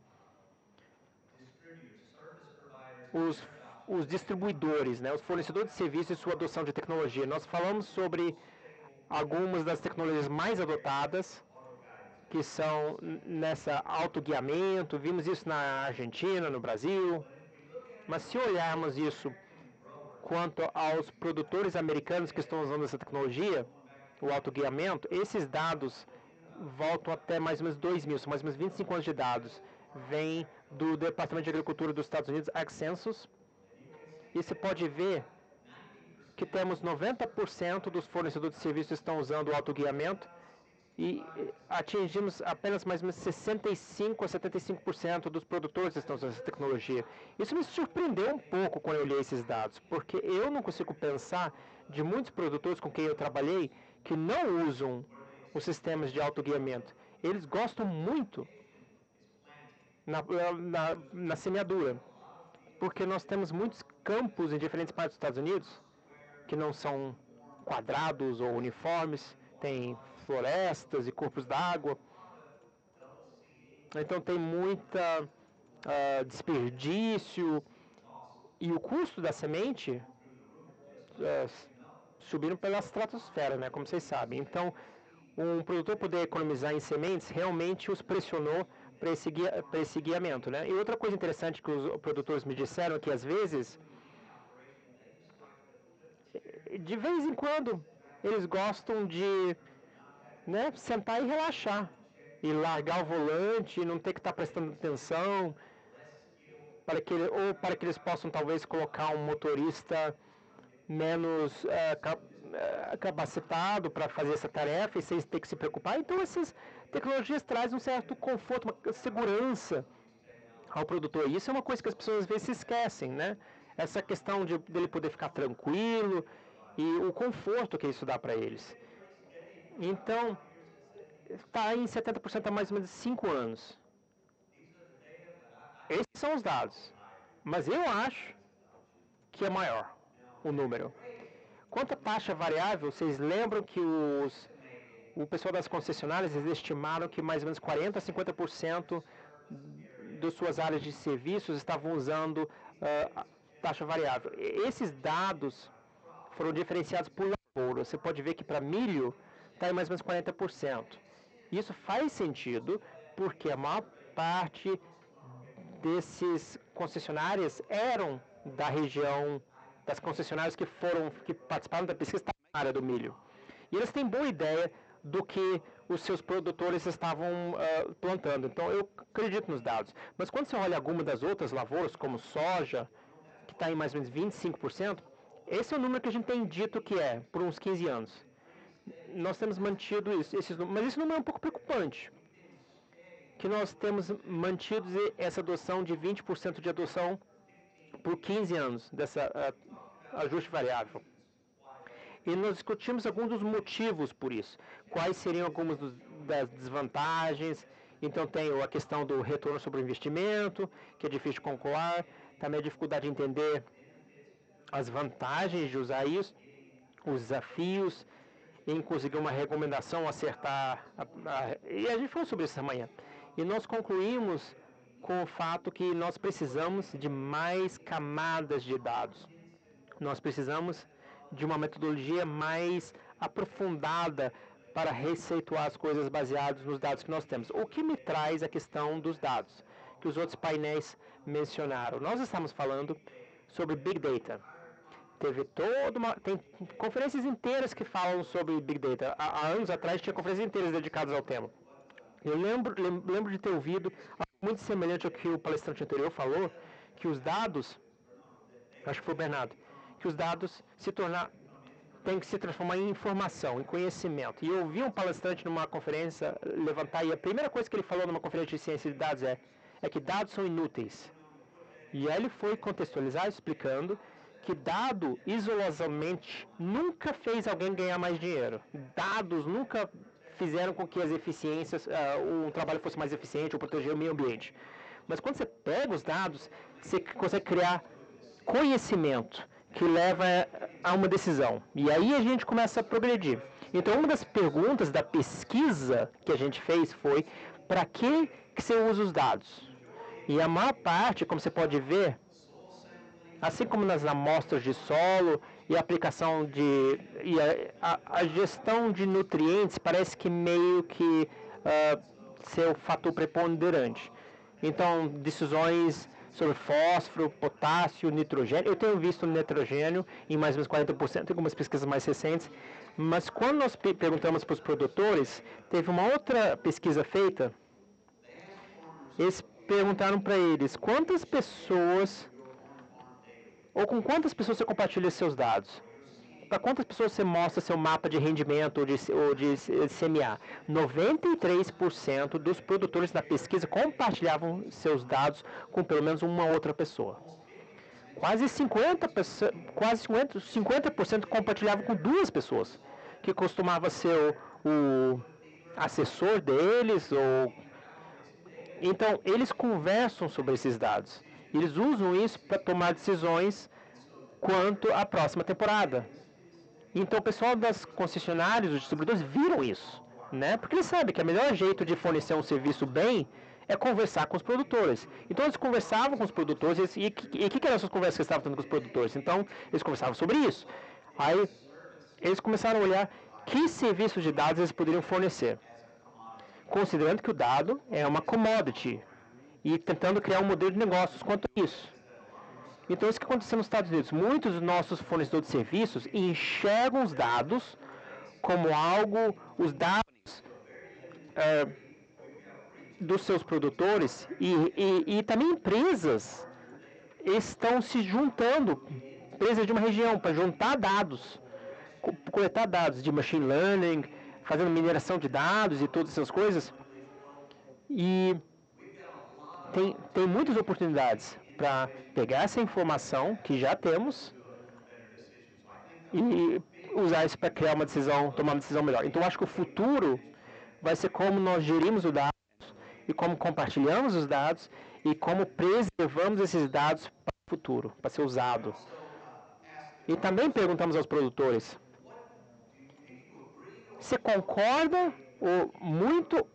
os distribuidores, né, os fornecedores de serviços e sua adoção de tecnologia. Nós falamos sobre algumas das tecnologias mais adotadas, que são nessa autoguiamento. Vimos isso na Argentina, no Brasil. Mas se olharmos isso quanto aos produtores americanos que estão usando essa tecnologia, o autoguiamento, esses dados voltam até mais ou menos 2000, são mais ou menos 25 anos de dados. Vem do Departamento de Agricultura dos Estados Unidos, Ag Census, e você pode ver que temos 90% dos fornecedores de serviços estão usando o autoguiamento, e atingimos apenas mais ou menos 65% a 75% dos produtores que estão usando essa tecnologia. Isso me surpreendeu um pouco quando eu olhei esses dados, porque eu não consigo pensar de muitos produtores com quem eu trabalhei que não usam os sistemas de autoguiamento. Eles gostam muito na semeadura, porque nós temos muitos campos em diferentes partes dos Estados Unidos que não são quadrados ou uniformes, tem florestas e corpos d'água. Então tem muita desperdício e o custo da semente subiram pela estratosfera, né, como vocês sabem. Então, um produtor poder economizar em sementes realmente os pressionou para esse guiamento, né? E outra coisa interessante que os produtores me disseram é que às vezes, de vez em quando, eles gostam de, né, sentar e relaxar, e largar o volante, e não ter que estar prestando atenção, para que eles possam talvez colocar um motorista menos capacitado para fazer essa tarefa e sem ter que se preocupar. Então, essas tecnologias trazem um certo conforto, uma segurança ao produtor. E isso é uma coisa que as pessoas às vezes se esquecem, né? Essa questão dele poder ficar tranquilo e o conforto que isso dá para eles. Então, está em 70% há mais ou menos 5 anos. Esses são os dados. Mas eu acho que é maior o número. Quanto à taxa variável, vocês lembram que o pessoal das concessionárias eles estimaram que mais ou menos 40% a 50% das suas áreas de serviços estavam usando taxa variável. Esses dados foram diferenciados por lavoura. Você pode ver que para milho está em mais ou menos 40%. Isso faz sentido porque a maior parte desses concessionárias eram da região, das concessionárias que participaram da pesquisa na área do milho. E eles têm boa ideia do que os seus produtores estavam plantando. Então, eu acredito nos dados. Mas quando você olha alguma das outras lavouras, como soja, que está em mais ou menos 25%, esse é o número que a gente tem dito que é, por uns 15 anos. Nós temos mantido isso, mas esse número é um pouco preocupante. Que nós temos mantido essa adoção de 20% de adoção por 15 anos, dessa ajuste variável. E nós discutimos alguns dos motivos por isso. Quais seriam algumas das desvantagens. Então, tem a questão do retorno sobre o investimento, que é difícil de calcular. Também a dificuldade de entender as vantagens de usar isso, os desafios, em conseguir uma recomendação, acertar. E a gente falou sobre isso amanhã. E nós concluímos com o fato que nós precisamos de mais camadas de dados. Nós precisamos de uma metodologia mais aprofundada para receituar as coisas baseadas nos dados que nós temos. O que me traz a questão dos dados, que os outros painéis mencionaram. Nós estamos falando sobre Big Data. Tem conferências inteiras que falam sobre Big Data. Há anos atrás tinha conferências inteiras dedicadas ao tema. Eu lembro de ter ouvido algo muito semelhante ao que o palestrante anterior falou, que os dados, acho que foi o Bernardo, que os dados têm que se transformar em informação, em conhecimento. E eu ouvi um palestrante numa conferência levantar, e a primeira coisa que ele falou numa conferência de ciência de dados é que dados são inúteis. E aí ele foi contextualizar, explicando que dado isoladamente nunca fez alguém ganhar mais dinheiro. Dados nunca fizeram com que as eficiências, o trabalho fosse mais eficiente ou proteger o meio ambiente. Mas quando você pega os dados, você consegue criar conhecimento que leva a uma decisão. E aí a gente começa a progredir. Então, uma das perguntas da pesquisa que a gente fez foi: para que você usa os dados? E a maior parte, como você pode ver, assim como nas amostras de solo e a aplicação e a gestão de nutrientes parece que meio que ser o fator preponderante. Então, decisões sobre fósforo, potássio, nitrogênio. Eu tenho visto nitrogênio em mais ou menos 40% em algumas pesquisas mais recentes, mas quando nós perguntamos para os produtores, teve uma outra pesquisa feita, eles perguntaram para eles quantas pessoas ou com quantas pessoas você compartilha seus dados? Para quantas pessoas você mostra seu mapa de rendimento ou de CMA? 93% dos produtores da pesquisa compartilhavam seus dados com pelo menos uma outra pessoa. Quase 50% compartilhavam com 2 pessoas, que costumava ser o assessor deles. Então, eles conversam sobre esses dados. Eles usam isso para tomar decisões quanto à próxima temporada. Então, o pessoal das concessionárias, os distribuidores, viram isso, né? Porque eles sabem que o melhor jeito de fornecer um serviço bem é conversar com os produtores. Então, eles conversavam com os produtores e o que eram essas conversas que eles estavam tendo com os produtores? Então, eles conversavam sobre isso. Aí, eles começaram a olhar que serviços de dados eles poderiam fornecer, considerando que o dado é uma commodity e tentando criar um modelo de negócios quanto a isso. Então, isso que aconteceu nos Estados Unidos. Muitos dos nossos fornecedores de serviços enxergam os dados como algo, os dados dos seus produtores e também empresas estão se juntando, empresas de uma região, para juntar dados, coletar dados de machine learning, fazendo mineração de dados e todas essas coisas. E tem muitas oportunidades para pegar essa informação que já temos e usar isso para criar uma decisão, tomar uma decisão melhor. Então, eu acho que o futuro vai ser como nós gerimos os dados e como compartilhamos os dados e como preservamos esses dados para o futuro, para ser usado. E também perguntamos aos produtores: você concorda ou muito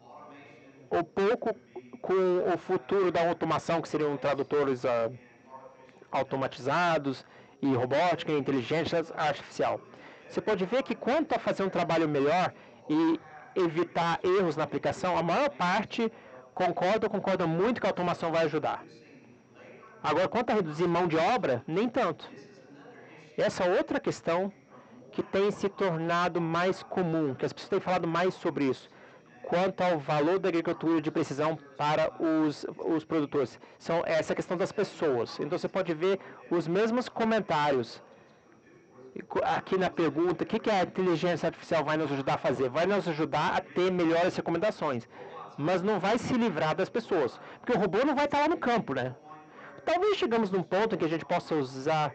ou pouco com o futuro da automação, que seriam tradutores automatizados e robótica e inteligência artificial? Você pode ver que quanto a fazer um trabalho melhor e evitar erros na aplicação, a maior parte concorda muito que a automação vai ajudar. Agora, quanto a reduzir mão de obra, nem tanto. Essa é outra questão que tem se tornado mais comum, que as pessoas têm falado mais sobre isso, quanto ao valor da agricultura de precisão para os produtores. Essa questão das pessoas. Então, você pode ver os mesmos comentários aqui na pergunta: o que a inteligência artificial vai nos ajudar a fazer? Vai nos ajudar a ter melhores recomendações, mas não vai se livrar das pessoas, porque o robô não vai estar lá no campo, né? Talvez chegamos num ponto em que a gente possa usar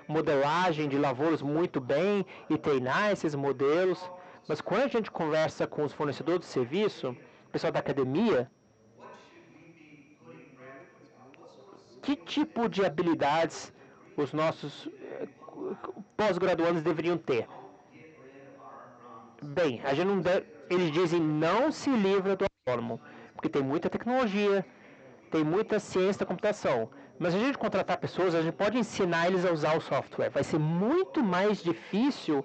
modelagem de lavouras muito bem e treinar esses modelos, mas quando a gente conversa com os fornecedores de serviço, o pessoal da academia, que tipo de habilidades os nossos pós-graduandos deveriam ter? Bem, a gente não deve, eles dizem não se livra do autônomo, porque tem muita tecnologia, tem muita ciência da computação. Mas se a gente contratar pessoas, a gente pode ensinar eles a usar o software. Vai ser muito mais difícil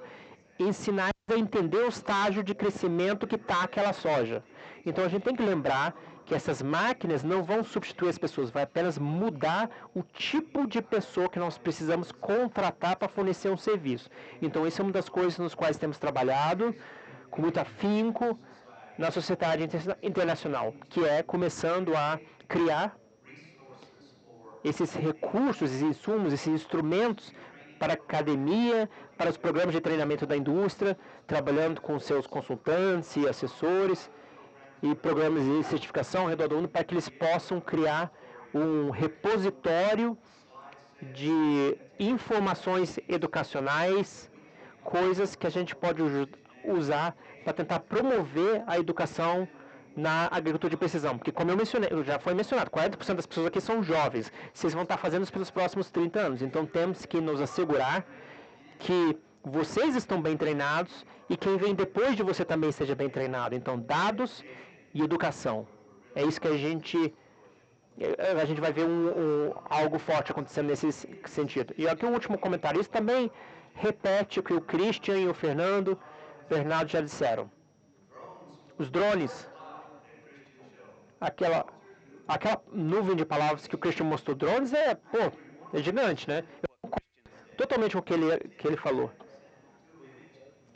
ensinar eles a entender o estágio de crescimento que está aquela soja. Então a gente tem que lembrar que essas máquinas não vão substituir as pessoas, vai apenas mudar o tipo de pessoa que nós precisamos contratar para fornecer um serviço. Então isso é uma das coisas nas quais temos trabalhado com muito afinco na sociedade internacional, que é começando a criar esses recursos, esses insumos, esses instrumentos para a academia, para os programas de treinamento da indústria, trabalhando com seus consultantes e assessores e programas de certificação ao redor do mundo, para que eles possam criar um repositório de informações educacionais, coisas que a gente pode usar para tentar promover a educação na agricultura de precisão, porque como eu mencionei, já foi mencionado, 40% das pessoas aqui são jovens, vocês vão estar fazendo isso pelos próximos 30 anos, então temos que nos assegurar que vocês estão bem treinados e quem vem depois de você também esteja bem treinado. Então, dados e educação, é isso que a gente vai ver algo forte acontecendo nesse sentido. E aqui um último comentário, isso também repete o que o Christian e o Bernardo já disseram. Os drones, aquela nuvem de palavras que o Christian mostrou, drones é gigante, né? Eu concordo totalmente com o que ele falou.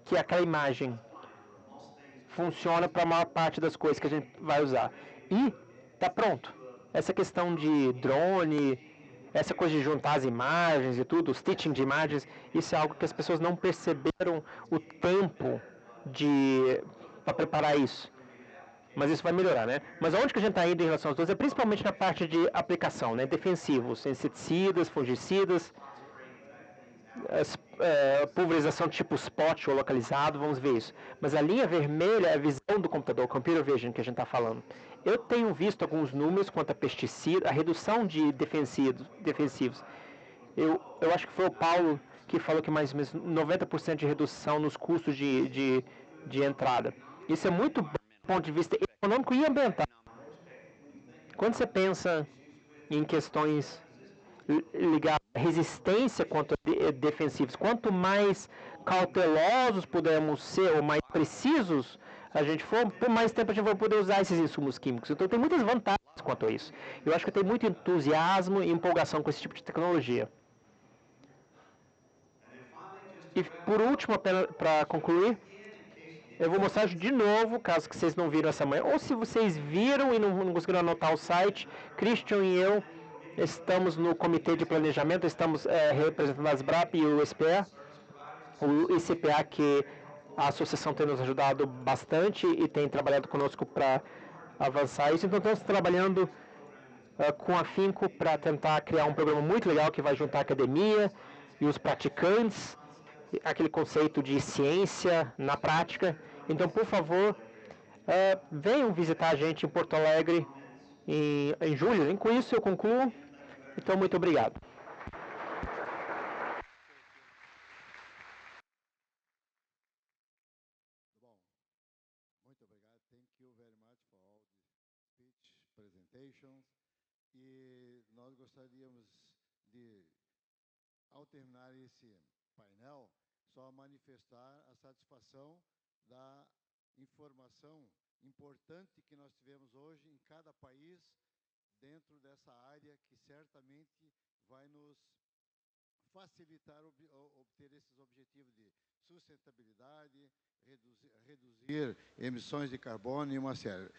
Que aquela imagem funciona para a maior parte das coisas que a gente vai usar. E está pronto. Essa questão de drone, essa coisa de juntar as imagens e tudo, o stitching de imagens, isso é algo que as pessoas não perceberam o tempo para preparar isso. Mas isso vai melhorar, né? Mas aonde que a gente está indo em relação aos dois é principalmente na parte de aplicação, né? Defensivos, inseticidas, fungicidas, pulverização tipo spot ou localizado, vamos ver isso. Mas a linha vermelha é a visão do computador, computer vision, que a gente está falando. Eu tenho visto alguns números quanto a pesticida, a redução de defensivos. Eu acho que foi o Paulo que falou que mais ou menos 90% de redução nos custos de entrada. Isso é muito bom do ponto de vista econômico e ambiental. Quando você pensa em questões ligadas à resistência quanto a defensivos, quanto mais cautelosos pudermos ser ou mais precisos a gente for, por mais tempo a gente vai poder usar esses insumos químicos. Então tem muitas vantagens quanto a isso. Eu acho que tem muito entusiasmo e empolgação com esse tipo de tecnologia. E por último, para concluir, eu vou mostrar de novo, caso que vocês não viram essa manhã, ou se vocês viram e não conseguiram anotar o site, Christian e eu Estamos no Comitê de Planejamento, estamos representando a SBRAP e o ICPA. O ICPA, que a associação tem nos ajudado bastante e tem trabalhado conosco para avançar isso. Então, estamos trabalhando com afinco para tentar criar um programa muito legal que vai juntar a academia e os praticantes, aquele conceito de ciência na prática. Então, por favor, venham visitar a gente em Porto Alegre em julho. E com isso eu concluo. Então, muito obrigado. Bom, muito obrigado. Thank you very much for all the speech presentations. E nós gostaríamos de, ao terminar esse painel, só manifestar a satisfação da informação importante que nós tivemos hoje em cada país dentro dessa área que certamente vai nos facilitar obter esses objetivos de sustentabilidade, reduzir emissões de carbono e uma série.